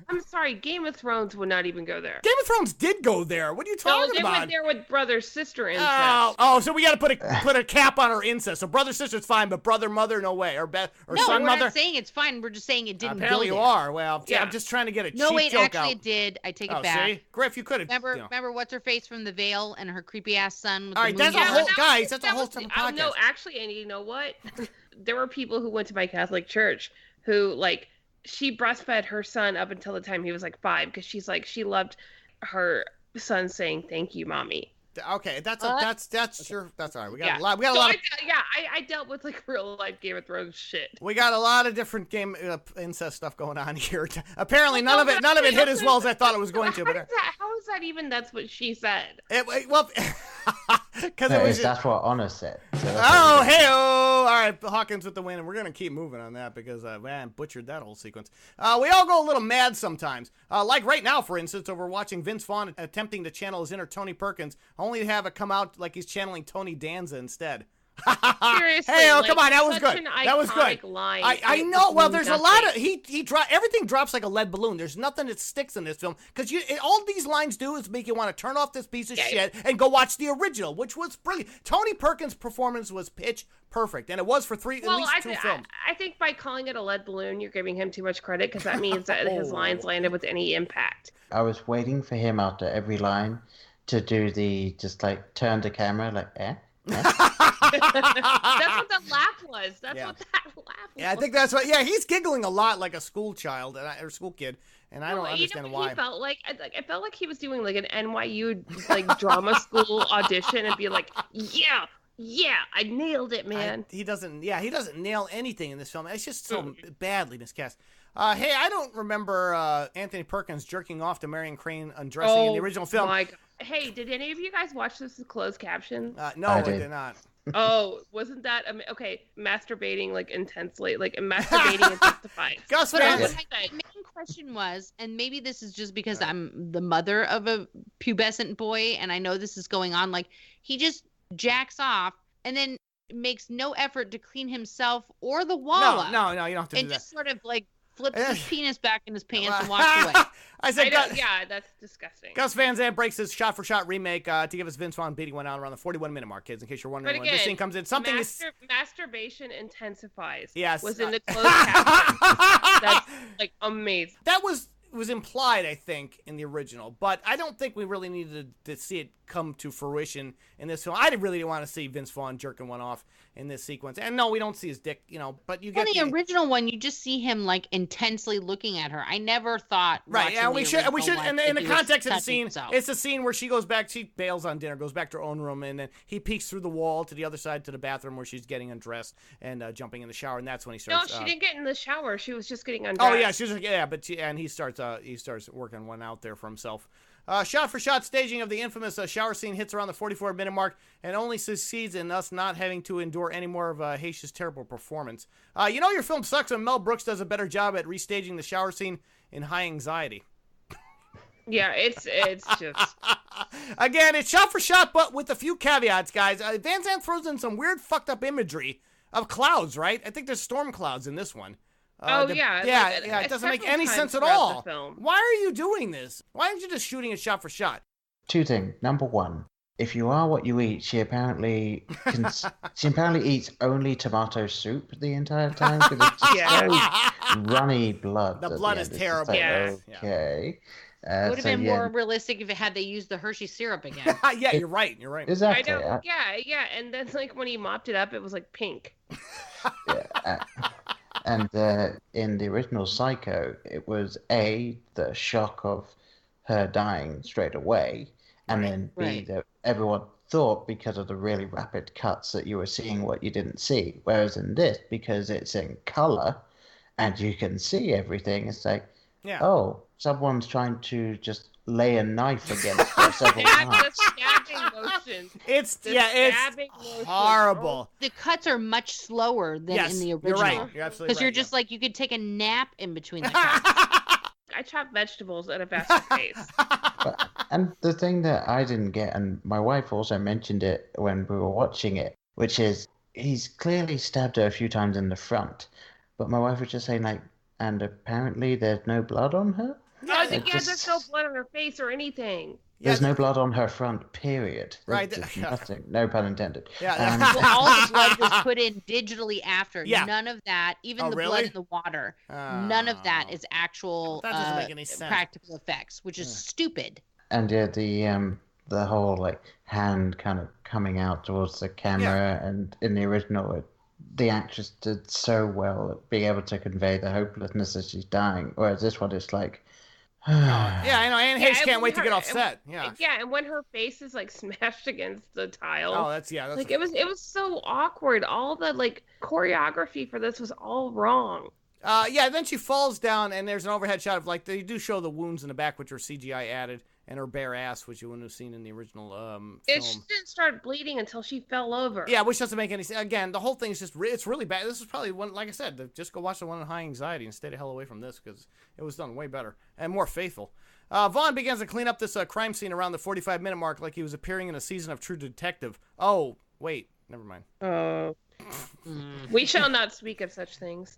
Speaker 2: I'm sorry, Game of Thrones would not even go there.
Speaker 1: Game of Thrones did go there. What are you talking
Speaker 2: they
Speaker 1: about?
Speaker 2: went there with brother sister incest.
Speaker 1: So we got to put a cap on her incest. So brother sister's fine, but brother mother no way, or
Speaker 3: No,
Speaker 1: son
Speaker 3: we're
Speaker 1: mother.
Speaker 3: not saying it's fine. We're just saying it didn't
Speaker 1: Apparently
Speaker 3: go
Speaker 1: you
Speaker 3: there.
Speaker 1: are. Well,
Speaker 2: Yeah.
Speaker 1: I'm just trying to get a
Speaker 3: No,
Speaker 1: cheap
Speaker 3: wait,
Speaker 1: joke
Speaker 3: actually
Speaker 1: out.
Speaker 3: it did. I take
Speaker 1: Oh,
Speaker 3: it back.
Speaker 1: see, Griff, you could have.
Speaker 3: Remember what's her face from The Veil and her creepy ass son with
Speaker 1: All
Speaker 3: the
Speaker 1: right, that's a
Speaker 3: moon
Speaker 1: whole
Speaker 3: eyes?
Speaker 1: guys. That's a whole different podcast.
Speaker 2: No, actually, Andy, you know what? There were people who went to my Catholic church who she breastfed her son up until the time he was 5 because she loved her son saying "Thank you, mommy."
Speaker 1: Okay, that's sure. That's all right. We got
Speaker 2: Yeah.
Speaker 1: a lot. We got a lot.
Speaker 2: I dealt with real life Game of Thrones shit.
Speaker 1: We got a lot of different game incest stuff going on here. Apparently, none of it hit as well as I thought it was going to. But
Speaker 2: How is that even? That's what she said.
Speaker 1: Because it was.
Speaker 4: That's what Honor said. So that's
Speaker 1: Oh,
Speaker 4: what
Speaker 1: hey, all right, Hawkins with the win, and we're gonna keep moving on that because man, butchered that whole sequence. We all go a little mad sometimes. Like right now, for instance, over watching Vince Vaughn attempting to channel his inner Tony Perkins, only to have it come out like he's channeling Tony Danza instead.
Speaker 2: Seriously,
Speaker 1: hey, come on, that was
Speaker 2: such
Speaker 1: good.
Speaker 2: an
Speaker 1: That was good.
Speaker 2: iconic line.
Speaker 1: I know. Well, there's a lot of everything drops like a lead balloon. There's nothing that sticks in this film because all these lines do is make you want to turn off this piece of shit and go watch the original, which was brilliant. Tony Perkins' performance was pitch perfect, and it was for at least two films.
Speaker 2: I think by calling it a lead balloon, you're giving him too much credit because that means that his lines landed with any impact.
Speaker 4: I was waiting for him after every line to do the turn the camera
Speaker 2: That's what the laugh was. That's what that laugh was.
Speaker 1: Yeah, I think that's what. Yeah, he's giggling a lot like a school child or school kid, and I don't understand why.
Speaker 2: He felt like I felt like he was doing an NYU drama school audition and be like, yeah, I nailed it, man.
Speaker 1: He doesn't nail anything in this film. It's just so badly miscast. Hey, I don't remember Anthony Perkins jerking off to Marion Crane undressing in the original film.
Speaker 2: My God. Hey, did any of you guys watch this with closed captions?
Speaker 1: No, I did not.
Speaker 2: Oh, wasn't that okay? Masturbating intensely, masturbating intensified.
Speaker 1: Gus,
Speaker 3: But
Speaker 1: man,
Speaker 3: my main question was, and maybe this is just because I'm the mother of a pubescent boy, and I know this is going on. He just jacks off and then makes no effort to clean himself or the wall up.
Speaker 1: No, you don't have to do
Speaker 3: And
Speaker 1: that.
Speaker 3: just sort of flips his penis back in his pants and walks away.
Speaker 1: I said,
Speaker 2: yeah, that's disgusting.
Speaker 1: Gus Van Sant breaks his shot-for-shot remake to give us Vince Vaughn beating one out around the 41-minute mark, kids, in case you're wondering when this scene comes in. Something
Speaker 2: masturbation intensifies.
Speaker 1: Yes.
Speaker 2: Was in the closed captions. That's amazing.
Speaker 1: That was implied, I think, in the original, but I don't think we really needed to see it come to fruition in this film. I really didn't want to see Vince Vaughn jerking one off in this sequence. And no, we don't see his dick, but you get
Speaker 3: the original one, you just see him intensely looking at her. I never thought
Speaker 1: we should and in the context of the scene,
Speaker 3: himself.
Speaker 1: it's a scene where she bails on dinner, goes back to her own room, and then he peeks through the wall to the other side to the bathroom where she's getting undressed and jumping in the shower, and that's when he starts.
Speaker 2: No, she didn't get in the shower. She was just getting undressed.
Speaker 1: Oh yeah, he starts working one out there for himself. Shot-for-shot staging of the infamous shower scene hits around the 44-minute mark and only succeeds in us not having to endure any more of Heche's terrible performance. Your film sucks when Mel Brooks does a better job at restaging the shower scene in High Anxiety.
Speaker 2: Yeah, it's just...
Speaker 1: Again, it's shot-for-shot, but with a few caveats, guys. Van Zandt throws in some weird fucked-up imagery of clouds, right? I think there's storm clouds in this one. It doesn't make any sense at all. Why are you doing this? Why aren't you just shooting it shot for shot?
Speaker 4: Two things. Number one, if you are what you eat, she apparently eats only tomato soup the entire time because it's just so runny blood.
Speaker 1: The blood is terrible.
Speaker 4: Okay.
Speaker 3: It would have been more realistic if they used the Hershey syrup again.
Speaker 1: Yeah, you're right.
Speaker 4: Exactly.
Speaker 2: I know. Yeah. And then when he mopped it up, it was like pink.
Speaker 4: Yeah. And in the original Psycho, it was A, the shock of her dying straight away, and then B, that everyone thought because of the really rapid cuts that you were seeing what you didn't see. Whereas in this, because it's in color and you can see everything, it's like, oh, someone's trying to just lay a knife against her several times.
Speaker 1: It's horrible.
Speaker 3: The cuts are much slower than in the original.
Speaker 1: You're right. You're absolutely right.
Speaker 3: Because you're just like, you could take a nap in between the cuts.
Speaker 2: I chop vegetables at a faster pace.
Speaker 4: And the thing that I didn't get, and my wife also mentioned it when we were watching it, which is he's clearly stabbed her a few times in the front, but my wife was just saying and apparently there's no blood on her?
Speaker 2: There's no blood on her face or anything.
Speaker 4: There's no blood on her front, period.
Speaker 1: Right.
Speaker 4: Nothing. No pun intended.
Speaker 1: Yeah.
Speaker 3: All the blood was put in digitally after.
Speaker 1: Yeah.
Speaker 3: None of that, even the blood in the water, none of that is actual
Speaker 1: that doesn't make any sense.
Speaker 3: Practical effects, which is stupid.
Speaker 4: And the whole hand kind of coming out towards the camera, and in the original, the actress did so well at being able to convey the hopelessness as she's dying. Whereas this one is like,
Speaker 1: yeah, I know. Anne Heche can't wait to get off set.
Speaker 2: And when her face is smashed against the tile.
Speaker 1: Oh, that's
Speaker 2: it was so awkward. All the choreography for this was all wrong.
Speaker 1: Then she falls down, and there's an overhead shot of they do show the wounds in the back, which are CGI added, and her bare ass, which you wouldn't have seen in the original film.
Speaker 2: It didn't start bleeding until she fell over.
Speaker 1: Yeah, which doesn't make any sense. Again, the whole thing is just it's really bad. This is probably one, like I said, just go watch the one on High Anxiety and stay the hell away from this because it was done way better and more faithful. Vaughn begins to clean up this crime scene around the 45-minute mark like he was appearing in a season of True Detective. Oh, wait, never mind.
Speaker 2: We shall not speak of such things.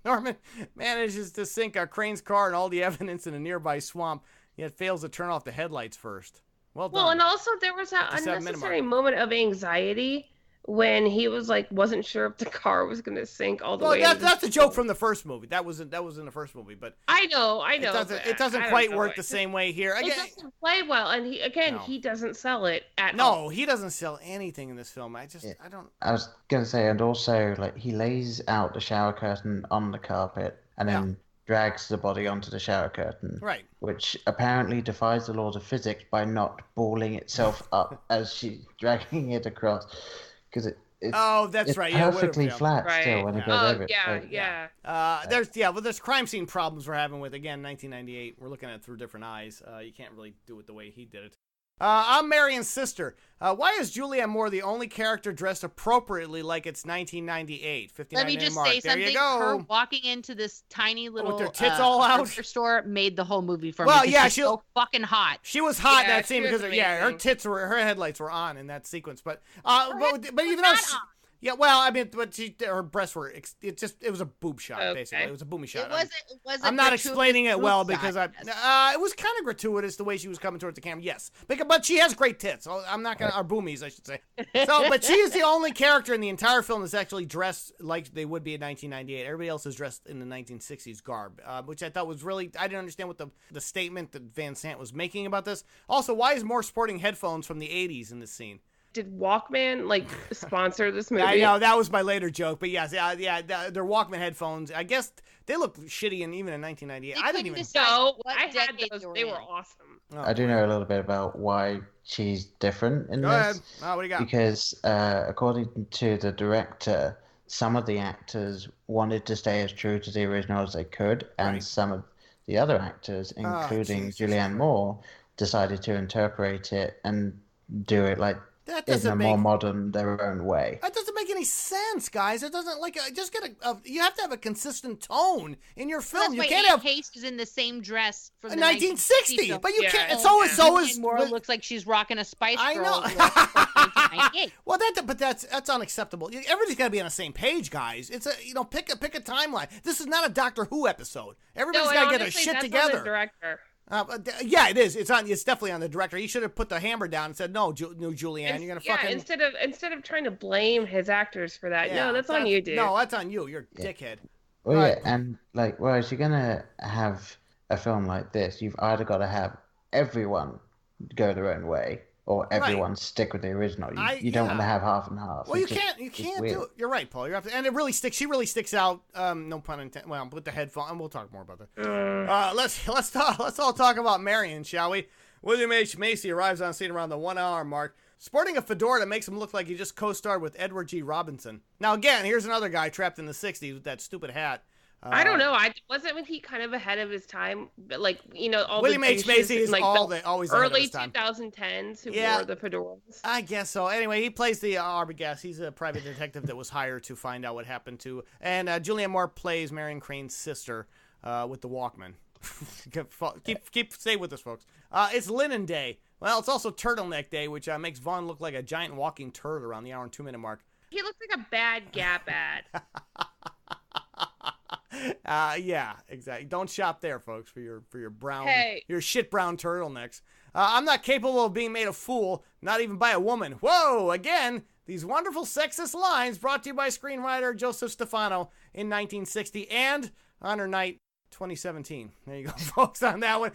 Speaker 1: Norman manages to sink Crane's car and all the evidence in a nearby swamp, yet fails to turn off the headlights first. Well done.
Speaker 2: Well, and also there was that unnecessary moment of anxiety when he was wasn't sure if the car was going to sink all the way.
Speaker 1: Well, that's a joke from the first movie. That was in the first movie, but
Speaker 2: I know.
Speaker 1: It doesn't quite work the same way here. Again,
Speaker 2: it doesn't play well, and he doesn't sell it at
Speaker 1: No,
Speaker 2: all.
Speaker 1: he doesn't sell anything in this film. I don't.
Speaker 4: I was gonna say, and also he lays out the shower curtain on the carpet and then drags the body onto the shower curtain,
Speaker 1: right?
Speaker 4: Which apparently defies the laws of physics by not balling itself up as she's dragging it across. Because it's
Speaker 1: right.
Speaker 4: Perfectly flat still when it goes over it.
Speaker 1: There's crime scene problems we're having with 1998. We're looking at it through different eyes. You can't really do it the way he did it. I'm Marion's sister. Why is Julianne Moore the only character dressed appropriately like it's 1998? 59
Speaker 3: Let me just
Speaker 1: mark.
Speaker 3: say
Speaker 1: there
Speaker 3: something.
Speaker 1: You go.
Speaker 3: Her walking into this tiny little
Speaker 1: with her tits all out
Speaker 3: store made the whole movie for me.
Speaker 1: Well, yeah,
Speaker 3: she's so fucking hot.
Speaker 1: She was hot in that scene because her headlights were on in that sequence. But even though. Yeah, well, I mean, but her breasts were, it was a boob shot, basically. It was a boomy shot.
Speaker 3: It wasn't
Speaker 1: I'm not explaining it well because
Speaker 3: it
Speaker 1: was kind of gratuitous the way she was coming towards the camera, yes. But she has great tits. So I'm not going to, or boomies, I should say. But she is the only character in the entire film that's actually dressed like they would be in 1998. Everybody else is dressed in the 1960s garb, which I thought was really, I didn't understand what the statement that Van Sant was making about this. Also, why is Moore sporting headphones from the 80s in this scene?
Speaker 2: Did Walkman sponsor this movie?
Speaker 1: I know that was my later joke, but yes, they're Walkman headphones. I guess they look shitty even in 1998. I didn't even
Speaker 2: know. I had those. They were awesome.
Speaker 4: I do know a little bit about why she's different in this.
Speaker 1: Go ahead. What do you got?
Speaker 4: Because according to the director, some of the actors wanted to stay as true to the original as they could, and some of the other actors, including Julianne Moore, decided to interpret it and do it like
Speaker 1: That
Speaker 4: in
Speaker 1: doesn't
Speaker 4: a
Speaker 1: make
Speaker 4: more modern, their own way.
Speaker 1: that doesn't make any sense, guys. It doesn't just get you have to have a consistent tone in your film. You can't have
Speaker 3: Heche is in the same dress from the
Speaker 1: 1960,
Speaker 3: 1960 film.
Speaker 1: but you
Speaker 2: Yeah.
Speaker 1: can't. It's always
Speaker 3: Julianne Moore looks like she's rocking a Spice
Speaker 1: I
Speaker 3: Girl
Speaker 1: know.
Speaker 3: dress from 1998.
Speaker 1: Well, but that's unacceptable. Everybody's got to be on the same page, guys. It's pick a timeline. This is not a Doctor Who episode. Everybody's got to get their shit
Speaker 2: that's
Speaker 1: together.
Speaker 2: On the director.
Speaker 1: Yeah, it is. It's definitely on the director. He should have put the hammer down and said, "No, new Julianne, you're gonna fucking."
Speaker 2: Instead of trying to blame his actors for that. No, that's on you, dude.
Speaker 1: No, that's on you. You're a dickhead.
Speaker 4: Well,
Speaker 1: Right.
Speaker 4: yeah, and like, whereas you're gonna have a film like this, you've either got to have everyone go their own way, or everyone stick with the original. You don't want to have half and half.
Speaker 1: Well, you can't do it. You're right, Paul. And it really sticks. She really sticks out. No pun intended. Well, with the headphone, and we'll talk more about that. Let's all talk about Marion, shall we? William H. Macy arrives on scene around the 1 hour mark, sporting a fedora that makes him look like he just co-starred with Edward G. Robinson. Now, again, here's another guy trapped in the '60s with that stupid hat.
Speaker 2: I don't know. Wasn't he kind of ahead of his time? But like, all
Speaker 1: William
Speaker 2: the
Speaker 1: H. Macy is
Speaker 2: like
Speaker 1: always ahead of
Speaker 2: early
Speaker 1: his time.
Speaker 2: 2010s who
Speaker 1: Yeah.
Speaker 2: wore the fedoras.
Speaker 1: I guess so. Anyway, he plays the Arbogast. He's a private detective that was hired to find out what happened to. And Julianne Moore plays Marion Crane's sister with the Walkman. Stay with us, folks. It's Linen Day. Well, it's also Turtleneck Day, which makes Vaughn look like a giant walking turd around the hour and 2 minute mark.
Speaker 2: He looks like a bad Gap ad.
Speaker 1: Yeah, exactly. Don't shop there, folks, for your brown,
Speaker 2: Hey.
Speaker 1: your shit brown turtlenecks. I'm not capable of being made a fool, not even by a woman. Whoa, again, these wonderful sexist lines brought to you by screenwriter Joseph Stefano in 1960 and Honor Night 2017. There you go, folks, on that one.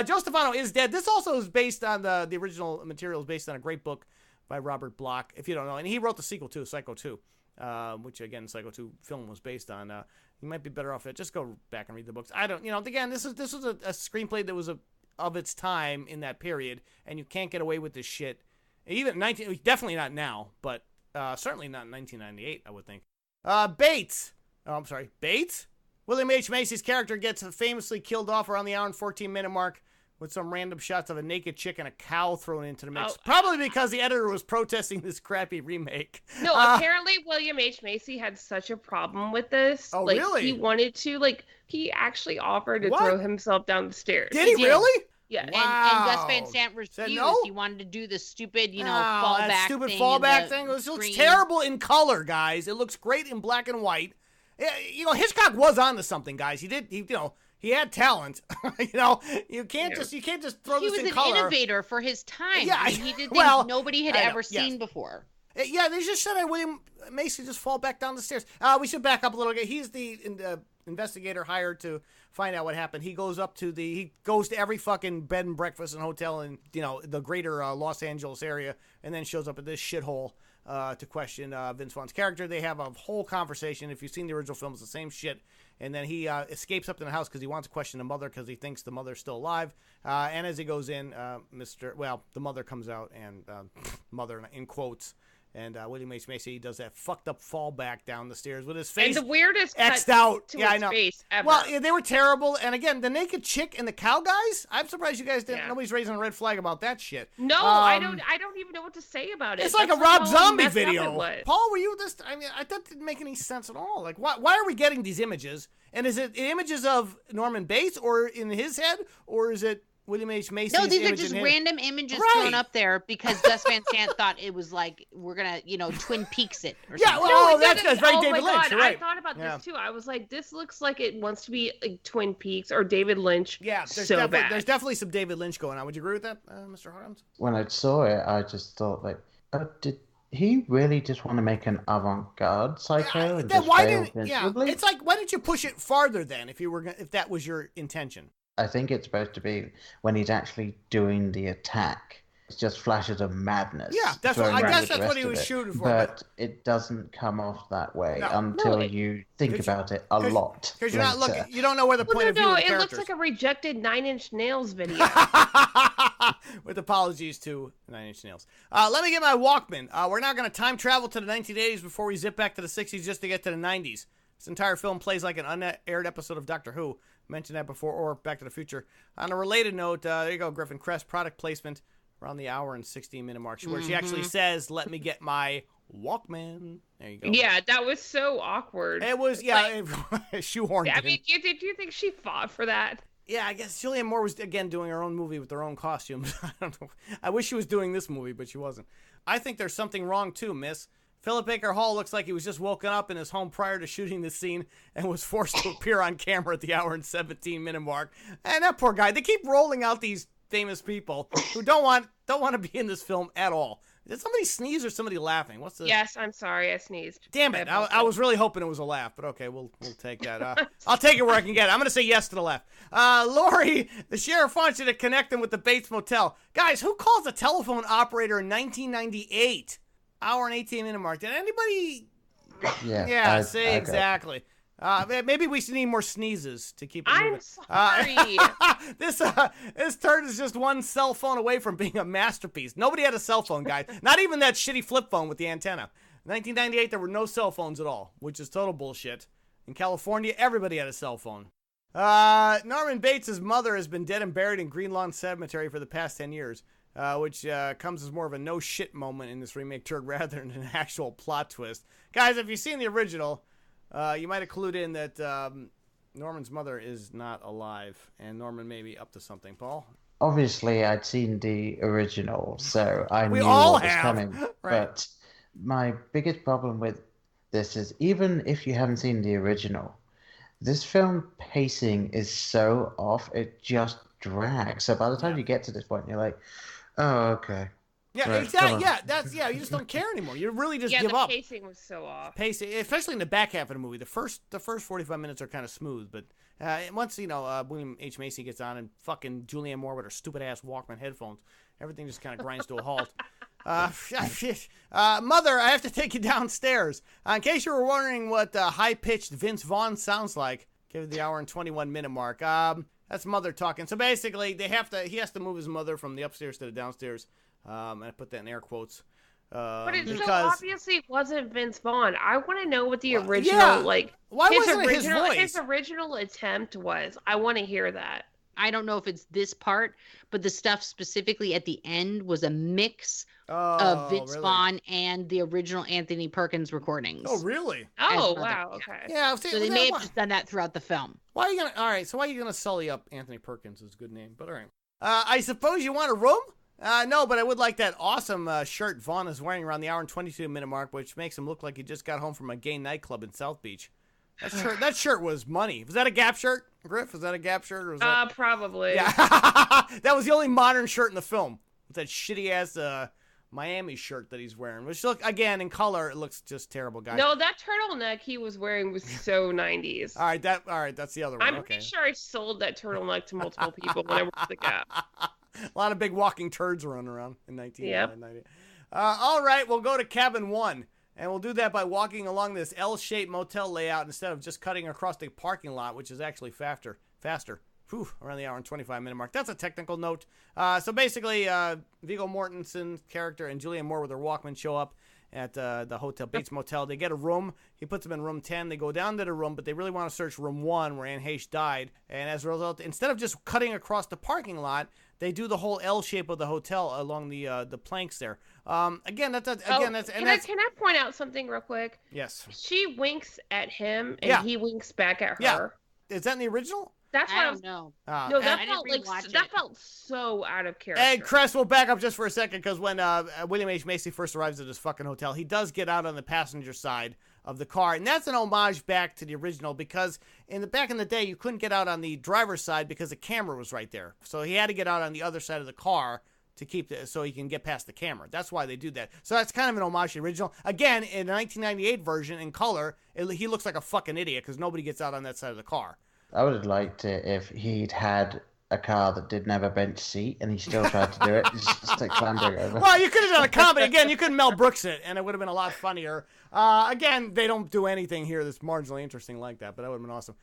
Speaker 1: Joe Stefano is dead. This also is based on the original material is based on a great book by Robert Bloch, if you don't know. And he wrote the sequel to Psycho 2, which, again, Psycho 2 film was based on. You might be better off just go back and read the books. I don't, again, this was a screenplay that was of its time in that period, and you can't get away with this shit. Even definitely not now, but certainly not in 1998, I would think. Bates. Oh, I'm sorry, Bates? William H. Macy's character gets famously killed off around the hour and 14 minute mark with some random shots of a naked chick and a cow thrown into the mix. Probably because the editor was protesting this crappy remake.
Speaker 2: No, apparently William H. Macy had such a problem with this.
Speaker 1: Oh,
Speaker 2: like,
Speaker 1: really?
Speaker 2: He wanted to, he actually offered to
Speaker 1: What?
Speaker 2: throw himself down the stairs.
Speaker 1: Did he really?
Speaker 2: Yeah.
Speaker 1: Wow.
Speaker 3: And Gus Van Sant refused.
Speaker 1: Said no?
Speaker 3: He wanted to do the stupid,
Speaker 1: Oh,
Speaker 3: fallback
Speaker 1: that stupid
Speaker 3: thing.
Speaker 1: fallback thing. It looks terrible in color, guys. It looks great in black and white. Hitchcock was onto something, guys. He had talent. You can't just throw
Speaker 3: He
Speaker 1: this
Speaker 3: was
Speaker 1: in color.
Speaker 3: an innovator for his time.
Speaker 1: Yeah,
Speaker 3: I mean, he did things nobody had
Speaker 1: I know,
Speaker 3: ever
Speaker 1: yes.
Speaker 3: seen before.
Speaker 1: Yeah, they just said William Macy just fall back down the stairs. We should back up a little bit. He's the investigator hired to find out what happened. He goes to every fucking bed and breakfast and hotel in the greater Los Angeles area, and then shows up at this shithole to question Vince Vaughn's character. They have a whole conversation. If you've seen the original film, it's the same shit. And then he escapes up to the house because he wants to question the mother because he thinks the mother's still alive. And as he goes in, the mother comes out and mother in quotes. And William H. Macy does that fucked up fallback down the stairs with his face
Speaker 2: and the weirdest
Speaker 1: X'd
Speaker 2: cut
Speaker 1: out.
Speaker 2: to
Speaker 1: Yeah, I
Speaker 2: his
Speaker 1: know.
Speaker 2: face ever.
Speaker 1: Well, they were terrible. And again, the naked chick and the cow guys. I'm surprised you guys didn't.
Speaker 2: Yeah.
Speaker 1: Nobody's raising a red flag about that shit.
Speaker 2: No, I don't even know what to say about it.
Speaker 1: It's like
Speaker 2: That's
Speaker 1: a Rob
Speaker 2: how
Speaker 1: Zombie
Speaker 2: messed up it
Speaker 1: video.
Speaker 2: was.
Speaker 1: Paul, were you this? I mean, that didn't make any sense at all. Like, why are we getting these images? And is it images of Norman Bates or in his head, or is it William H. Macy's
Speaker 3: No, these are
Speaker 1: image
Speaker 3: just
Speaker 1: in his?
Speaker 3: random images
Speaker 1: Right.
Speaker 3: thrown up there because Gus Van Sant thought it was like we're gonna, Twin Peaks it or
Speaker 1: Yeah,
Speaker 3: something.
Speaker 1: well,
Speaker 2: No, it
Speaker 1: that's
Speaker 2: doesn't-
Speaker 1: right,
Speaker 2: oh
Speaker 1: David
Speaker 2: my
Speaker 1: Lynch.
Speaker 2: God,
Speaker 1: You're right.
Speaker 2: I thought about
Speaker 1: Yeah.
Speaker 2: this too. I was like, this looks like it wants to be like Twin Peaks or David Lynch.
Speaker 1: Yeah, there's definitely some David Lynch going on. Would you agree with that, Mr. Hawkins?
Speaker 4: When I saw it, I just thought, did he really just want to make an avant-garde Psycho? And
Speaker 1: Then
Speaker 4: just
Speaker 1: why
Speaker 4: fail
Speaker 1: didn't? Yeah,
Speaker 4: miserably?
Speaker 1: it's like, why didn't you push it farther then? If that was your intention.
Speaker 4: I think it's supposed to be when he's actually doing the attack. It's just flashes of madness.
Speaker 1: Yeah, that's
Speaker 4: thrown
Speaker 1: what- I
Speaker 4: around
Speaker 1: guess
Speaker 4: with the
Speaker 1: that's what
Speaker 4: rest
Speaker 1: he
Speaker 4: of
Speaker 1: was
Speaker 4: it.
Speaker 1: shooting for,
Speaker 4: But it doesn't come off that way
Speaker 1: No.
Speaker 4: until
Speaker 2: No,
Speaker 4: you think
Speaker 1: 'cause-
Speaker 4: about it a lot.
Speaker 1: Because you're not
Speaker 4: later.
Speaker 1: looking. You don't know where the point
Speaker 2: Well,
Speaker 1: of view of the
Speaker 2: it looks
Speaker 1: characters.
Speaker 2: like a rejected Nine Inch Nails video.
Speaker 1: With apologies to Nine Inch Nails. Let me get my Walkman. We're now going to time travel to the 1980s before we zip back to the 60s just to get to the 90s. This entire film plays like an unaired episode of Doctor Who. mentioned that before, or Back to the Future. On a related note, there you go, Griffin Crest product placement around the hour and 16-minute mark, where she actually says, "Let me get my Walkman." There you go.
Speaker 2: Yeah, that was so awkward.
Speaker 1: It was, shoehorned
Speaker 2: I
Speaker 1: in.
Speaker 2: mean, do you think she fought for that?
Speaker 1: Yeah, I guess Julianne Moore was, again, doing her own movie with her own costumes. I don't know. I wish she was doing this movie, but she wasn't. I think there's something wrong, too, miss. Philip Baker Hall looks like he was just woken up in his home prior to shooting this scene and was forced to appear on camera at the hour and 17-minute mark. And that poor guy. They keep rolling out these famous people who don't want to be in this film at all. Did somebody sneeze or somebody laughing? What's the...
Speaker 2: Yes, I'm sorry, I sneezed.
Speaker 1: Damn it! I was really hoping it was a laugh, but okay, we'll take that. I'll take it where I can get it. I'm gonna say yes to the laugh. Lori, the sheriff wants you to connect them with the Bates Motel. Guys, who calls a telephone operator in 1998? Hour and 18-minute mark. Did anybody?
Speaker 4: Yeah.
Speaker 1: Exactly. Maybe we should need more sneezes to keep it moving.
Speaker 2: I'm sorry.
Speaker 1: This turd is just one cell phone away from being a masterpiece. Nobody had a cell phone, guys. Not even that shitty flip phone with the antenna. In 1998, there were no cell phones at all, which is total bullshit. In California, everybody had a cell phone. Norman Bates' mother has been dead and buried in Green Lawn Cemetery for the past 10 years, which comes as more of a no-shit moment in this remake turd rather than an actual plot twist. Guys, if you've seen the original... you might have clued in that Norman's mother is not alive, and Norman may be up to something. Paul?
Speaker 4: Obviously, I'd seen the original, so I knew
Speaker 1: all
Speaker 4: what was
Speaker 1: have.
Speaker 4: coming.
Speaker 1: Right.
Speaker 4: But my biggest problem with this is, even if you haven't seen the original, this film pacing is so off, it just drags. So by the time you get to this point, you're like, oh, okay.
Speaker 1: Yeah,
Speaker 4: Right,
Speaker 1: exactly. Yeah, you just don't care anymore. You really just give up.
Speaker 2: The pacing was so off.
Speaker 1: Pacing, especially in the back half of the movie. The first 45 minutes are kind of smooth, but once William H. Macy gets on and fucking Julianne Moore with her stupid ass Walkman headphones, everything just kind of grinds to a halt. Mother, I have to take you downstairs. In case you were wondering what high-pitched Vince Vaughn sounds like, give it the hour and 21-minute mark. That's Mother talking. So basically, he has to move his mother from the upstairs to the downstairs. And I put that in air quotes.
Speaker 2: But it
Speaker 1: because...
Speaker 2: so obviously wasn't Vince Vaughn. I want to know what the original,
Speaker 1: Why wasn't it his voice?
Speaker 2: His original attempt was. I want to hear that.
Speaker 3: I don't know if it's this part, but the stuff specifically at the end was a mix of Vince Vaughn and the original Anthony Perkins recordings.
Speaker 1: Oh, really?
Speaker 2: Oh, wow. Okay.
Speaker 1: Yeah.
Speaker 3: So they may have just done that throughout the film.
Speaker 1: Why are you gonna sully up Anthony Perkins? Is a good name, but all right. I suppose you want a room? No, but I would like that awesome shirt Vaughn is wearing around the hour and 22-minute mark, which makes him look like he just got home from a gay nightclub in South Beach. That shirt was money. Was that a Gap shirt, Griff? Was that a Gap shirt? Or was that...
Speaker 2: Probably.
Speaker 1: Yeah. That was the only modern shirt in the film. With that shitty-ass Miami shirt that he's wearing. Which, look, again, in color, it looks just terrible, guys.
Speaker 2: No, that turtleneck he was wearing was so 90s.
Speaker 1: All right, that's the other one.
Speaker 2: I'm pretty sure I sold that turtleneck to multiple people when I worked at the Gap.
Speaker 1: A lot of big walking turds running around in 1990. Yep. All right, we'll go to cabin 1. And we'll do that by walking along this L-shaped motel layout instead of just cutting across the parking lot, which is actually faster. Whew, around the hour and 25-minute mark. That's a technical note. So basically, Viggo Mortensen's character and Julianne Moore with their Walkman show up at the Hotel Bates Motel. They get a room. He puts them in room 10. They go down to the room, but they really want to search room 1 where Anne Heche died. And as a result, instead of just cutting across the parking lot, they do the whole L shape of the hotel along the planks there. Can
Speaker 2: I point out something real quick?
Speaker 1: Yes.
Speaker 2: She winks at him, and he winks back at her.
Speaker 1: Yeah. Is that in the original?
Speaker 2: That's what I don't
Speaker 3: know.
Speaker 2: No, that felt so out of character.
Speaker 1: Hey, Chris, we'll back up just for a second because when William H. Macy first arrives at this fucking hotel, he does get out on the passenger side of the car, and that's an homage back to the original because back in the day you couldn't get out on the driver's side because the camera was right there, so he had to get out on the other side of the car to so he can get past the camera. That's why they do that. So that's kind of an homage to the original. Again, in the 1998 version in color, he looks like a fucking idiot because nobody gets out on that side of the car.
Speaker 4: I would have liked it if he'd had a car that didn't have a bench seat and he still tried to do it. Just like clambering over.
Speaker 1: Well, you could have done a comedy. Again, you couldn't Mel Brooks it, and it would have been a lot funnier. Again, they don't do anything here that's marginally interesting like that, but that would have been awesome.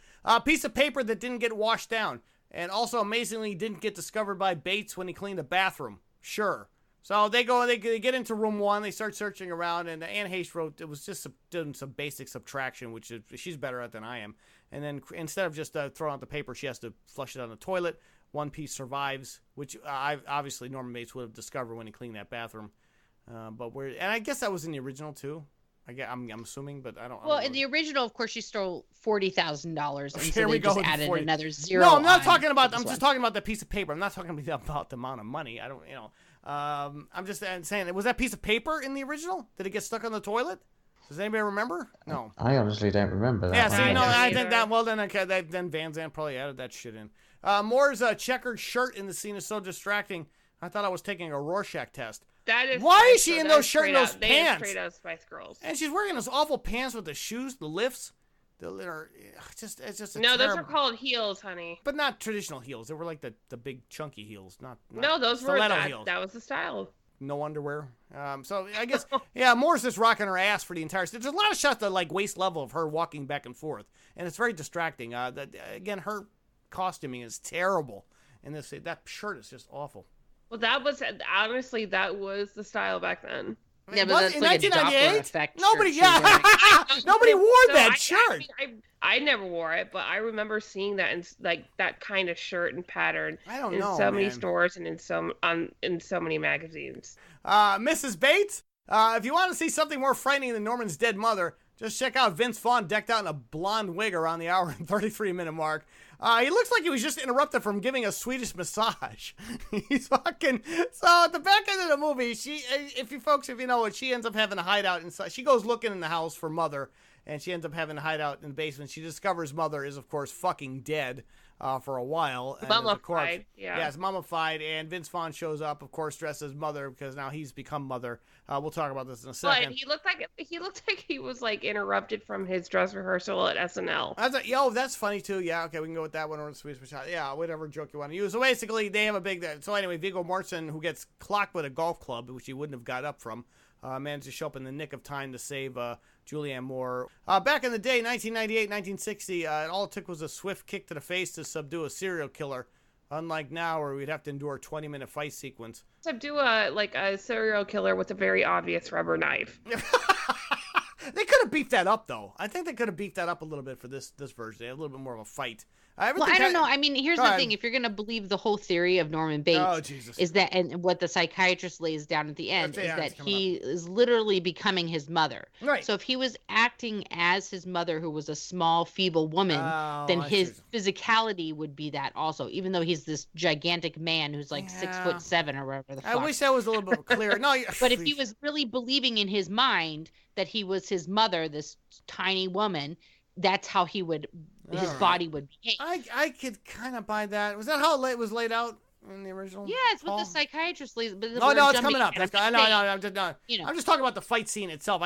Speaker 1: Piece of paper that didn't get washed down, and also amazingly didn't get discovered by Bates when he cleaned the bathroom. Sure. So they get into room 1, they start searching around, and Anne Heche wrote, it was just doing some basic subtraction, which she's better at than I am. And then instead of just throwing out the paper, she has to flush it down the toilet. One piece survives, which obviously Norman Bates would have discovered when he cleaned that bathroom. And I guess that was in the original too. I'm assuming, but I don't.
Speaker 3: Well, in the original, of course, she stole $40,000, and
Speaker 1: Here
Speaker 3: so
Speaker 1: we
Speaker 3: they
Speaker 1: go
Speaker 3: just added another zero.
Speaker 1: No, I'm not talking about. I'm just talking about the piece of paper. I'm not talking about the amount of money. I don't. I'm just saying. Was that piece of paper in the original? Did it get stuck on the toilet? Does anybody remember? No.
Speaker 4: I honestly don't remember that.
Speaker 1: Yeah,
Speaker 4: one.
Speaker 1: see, no, I think that. Well, then then Van Zandt probably added that shit in. Moore's checkered shirt in the scene is so distracting. I thought I was taking a Rorschach test.
Speaker 2: That is.
Speaker 1: Why is she in those shirt and those pants?
Speaker 2: Straight out Spice Girls.
Speaker 1: And she's wearing those awful pants with the shoes, the lifts. It's just.
Speaker 2: No, those are called heels, honey.
Speaker 1: But not traditional heels. They were like the big chunky heels, not
Speaker 2: no, those were
Speaker 1: heels.
Speaker 2: That was the style.
Speaker 1: No underwear. So I guess Moore's just rocking her ass for the entire. There's a lot of shots at like waist level of her walking back and forth, and it's very distracting. Again, her costuming is terrible, and that shirt is just awful.
Speaker 2: Well, that was honestly the style back then.
Speaker 3: Yeah, but that's
Speaker 1: in
Speaker 3: like
Speaker 1: 1998, nobody wore that shirt.
Speaker 2: I never wore it, but I remember seeing that in like that kind of shirt and pattern in so many stores and in so many magazines.
Speaker 1: Mrs. Bates, if you want to see something more frightening than Norman's dead mother, just check out Vince Vaughn decked out in a blonde wig around the hour and 33-minute mark. He looks like he was just interrupted from giving a Swedish massage. He's fucking. So at the back end of the movie, if you know it, she ends up having a hideout inside. She goes looking in the house for Mother, and she ends up having a hideout in the basement. She discovers Mother is, of course, fucking dead for a while.
Speaker 2: Mummified, yeah.
Speaker 1: Yeah, it's mummified, and Vince Vaughn shows up, of course, dressed as Mother because now he's become Mother. We'll talk about this in a second.
Speaker 2: But he looked like he was like interrupted from his dress rehearsal at SNL.
Speaker 1: I was like, that's funny too. Yeah, okay, we can go with that one or the Swedish shot. Yeah, whatever joke you want to use. So basically, they have a big. So anyway, Viggo Mortensen, who gets clocked with a golf club, which he wouldn't have got up from, managed to show up in the nick of time to save Julianne Moore. Back in the day, 1998, 1960, all it took was a swift kick to the face to subdue a serial killer. Unlike now, where we'd have to endure a 20-minute fight sequence.
Speaker 2: Subdue a serial killer with a very obvious rubber knife.
Speaker 1: They could have beefed that up, though. I think they could have beefed that up a little bit for this version. They had a little bit more of a fight.
Speaker 3: I don't know. I mean, here's the thing. If you're going to believe the whole theory of Norman Bates, is that, and what the psychiatrist lays down at the end, is that he is literally becoming his mother.
Speaker 1: Right.
Speaker 3: So if he was acting as his mother, who was a small, feeble woman, then his physicality would be that also, even though he's this gigantic man who's like 6'7" or whatever the fuck.
Speaker 1: I wish that was a little bit clearer. No,
Speaker 3: but if he was really believing in his mind that he was his mother, this tiny woman, that's how his body would behave.
Speaker 1: I could kind of buy that. Was that how it was laid out in the original?
Speaker 3: Yeah, it's what the psychiatrist lays. But
Speaker 1: no, it's coming up. I'm just talking about the fight scene itself.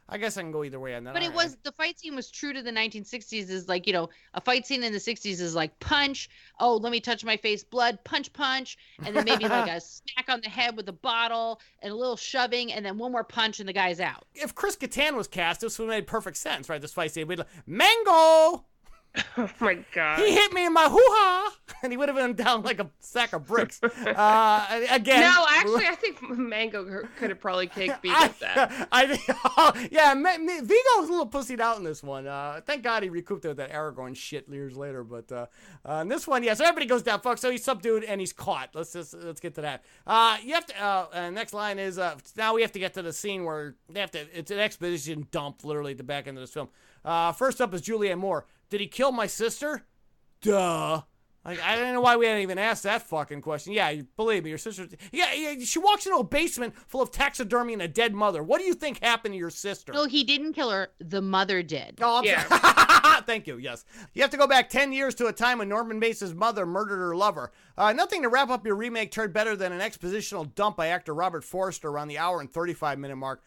Speaker 1: I guess I can go either way on that.
Speaker 3: But the fight scene was true to the 1960s. Is like, a fight scene in the 60s is like punch. Oh, let me touch my face, blood, punch, and then maybe like a smack on the head with a bottle and a little shoving, and then one more punch and the guy's out.
Speaker 1: If Chris Kattan was cast, this would have made perfect sense, right? This fight scene, we'd like, Mango.
Speaker 2: Oh my God!
Speaker 1: He hit me in my hoo-ha, and he would have been down like a sack of bricks. Again,
Speaker 2: no, actually, I think Mango could have probably kicked beat at that.
Speaker 1: Viggo's a little pussied out in this one. Thank God he recouped it with that Aragorn shit years later. But in this one, so everybody goes down, folks. So he's subdued and he's caught. Let's get to that. You have to. Next line is now we have to get to the scene where they have to. It's an exposition dump, literally at the back end of this film. First up is Julianne Moore. Did he kill my sister? Duh. Like, I don't know why we hadn't even asked that fucking question. Yeah, believe me, your sister. Yeah, she walks into a basement full of taxidermy and a dead mother. What do you think happened to your sister?
Speaker 3: No, he didn't kill her. The mother did.
Speaker 1: Oh, thank you. Yes. You have to go back 10 years to a time when Norman Bates' mother murdered her lover. Nothing to wrap up your remake turd better than an expositional dump by actor Robert Forster around the hour and 35-minute mark.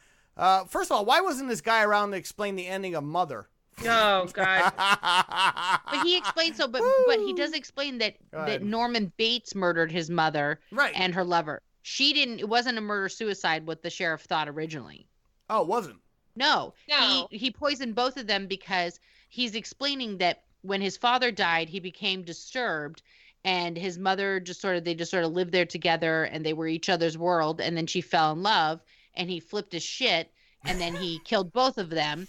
Speaker 1: First of all, why wasn't this guy around to explain the ending of Mother?
Speaker 2: Oh God!
Speaker 3: But he explains but he does explain that Norman Bates murdered his mother and her lover. She didn't. It wasn't a murder-suicide what the sheriff thought originally.
Speaker 1: Oh, it wasn't?
Speaker 3: No. He poisoned both of them because he's explaining that when his father died, he became disturbed and his mother they just sort of lived there together, and they were each other's world. And then she fell in love, and he flipped his shit, and then he killed both of them,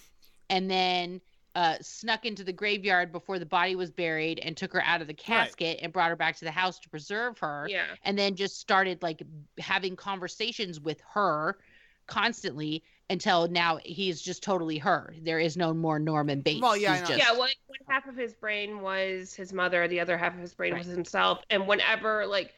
Speaker 3: and then snuck into the graveyard before the body was buried and took her out of the casket and brought her back to the house to preserve her.
Speaker 2: Yeah.
Speaker 3: And then just started like having conversations with her constantly until now he's just totally her. There is no more Norman Bates.
Speaker 1: Well, yeah,
Speaker 3: He's
Speaker 1: I know.
Speaker 3: just...
Speaker 2: One half of his brain was his mother, the other half of his brain was himself. And whenever like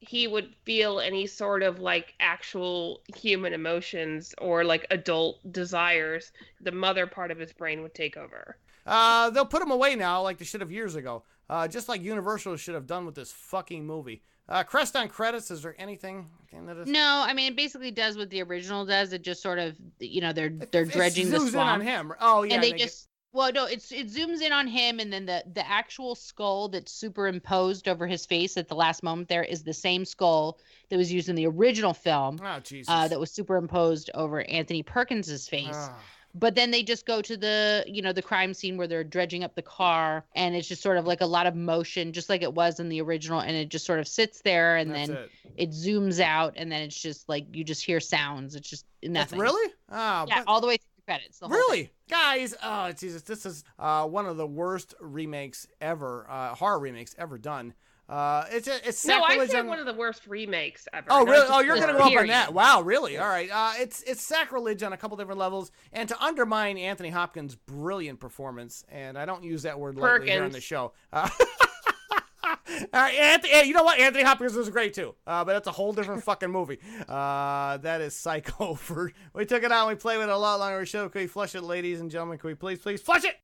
Speaker 2: he would feel any sort of like actual human emotions or like adult desires, the mother part of his brain would take over.
Speaker 1: They'll put him away now like they should have years ago. Just like Universal should have done with this fucking movie. Crest on credits, is there anything?
Speaker 3: No, I mean, it basically does what the original does. It just sort of, they're dredging the swamp.
Speaker 1: It zooms in on him. Oh, yeah.
Speaker 3: And they just... Well, no, it zooms in on him, and then the actual skull that's superimposed over his face at the last moment there is the same skull that was used in the original film.
Speaker 1: Oh, Jesus.
Speaker 3: That was superimposed over Anthony Perkins's face. Oh. But then they just go to the crime scene where they're dredging up the car, and it's just sort of like a lot of motion, just like it was in the original, and it just sort of sits there, and then it zooms out, and then it's just like you just hear sounds. It's just nothing.
Speaker 1: Really? Oh,
Speaker 3: yeah, all the way through the credits.
Speaker 1: Really? Guys, oh, Jesus, this is one of the worst remakes ever, horror remakes ever done. It's sacrilege.
Speaker 2: No, I said one of the worst remakes ever.
Speaker 1: Oh, really? Oh, you're going to go up on that. Wow, really? All right. It's sacrilege on a couple different levels, and to undermine Anthony Hopkins' brilliant performance, and I don't use that word lightly here on the show. Anthony, you know what? Anthony Hopkins was great too, but that's a whole different fucking movie. That is Psycho. We took it out and we played with it a lot longer show. Can we flush it, ladies and gentlemen? Can we please flush it?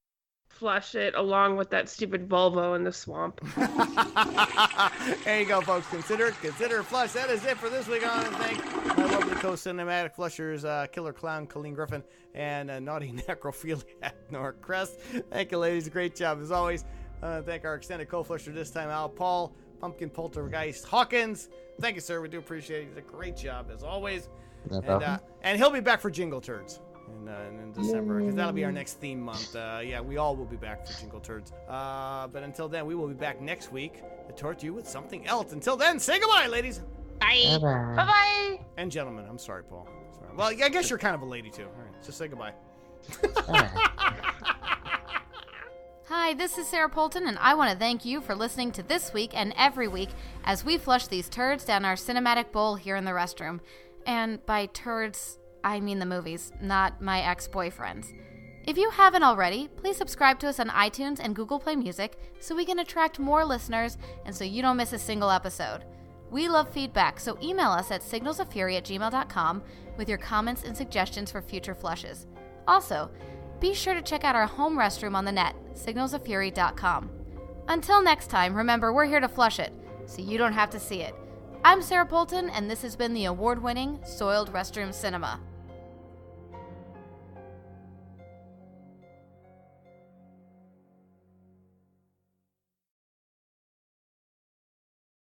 Speaker 2: Flush it along with that stupid Volvo in the swamp.
Speaker 1: There you go, folks. Consider it flush. That is it for this week. I want to thank my lovely co-cinematic flushers, Killer Clown Colleen Griffin and Naughty Necrophiliac Nora Crest. Thank you, ladies. Great job as always. Thank our extended co-flusher this time, Al Paul, Pumpkin Poltergeist Hawkins. Thank you, sir. We do appreciate it. You did a great job as always. And he'll be back for Jingle Turds in December, because that'll be our next theme month. Yeah, we all will be back for Jingle Turds. But until then, we will be back next week to torture you with something else. Until then, say goodbye, ladies.
Speaker 3: Bye.
Speaker 2: Bye-bye.
Speaker 1: And gentlemen, I'm sorry, Paul. Sorry. Well, I guess you're kind of a lady too. All right, just say goodbye.
Speaker 6: Hi, this is Sarah Polton, and I want to thank you for listening to This Week and every week as we flush these turds down our cinematic bowl here in the restroom. And by turds, I mean the movies, not my ex-boyfriends. If you haven't already, please subscribe to us on iTunes and Google Play Music so we can attract more listeners and so you don't miss a single episode. We love feedback, so email us at signalsoffury@gmail.com with your comments and suggestions for future flushes. Also, be sure to check out our home restroom on the net, signalsoffury.com. Until next time, remember, we're here to flush it, so you don't have to see it. I'm Sarah Polton, and this has been the award-winning Soiled Restroom Cinema.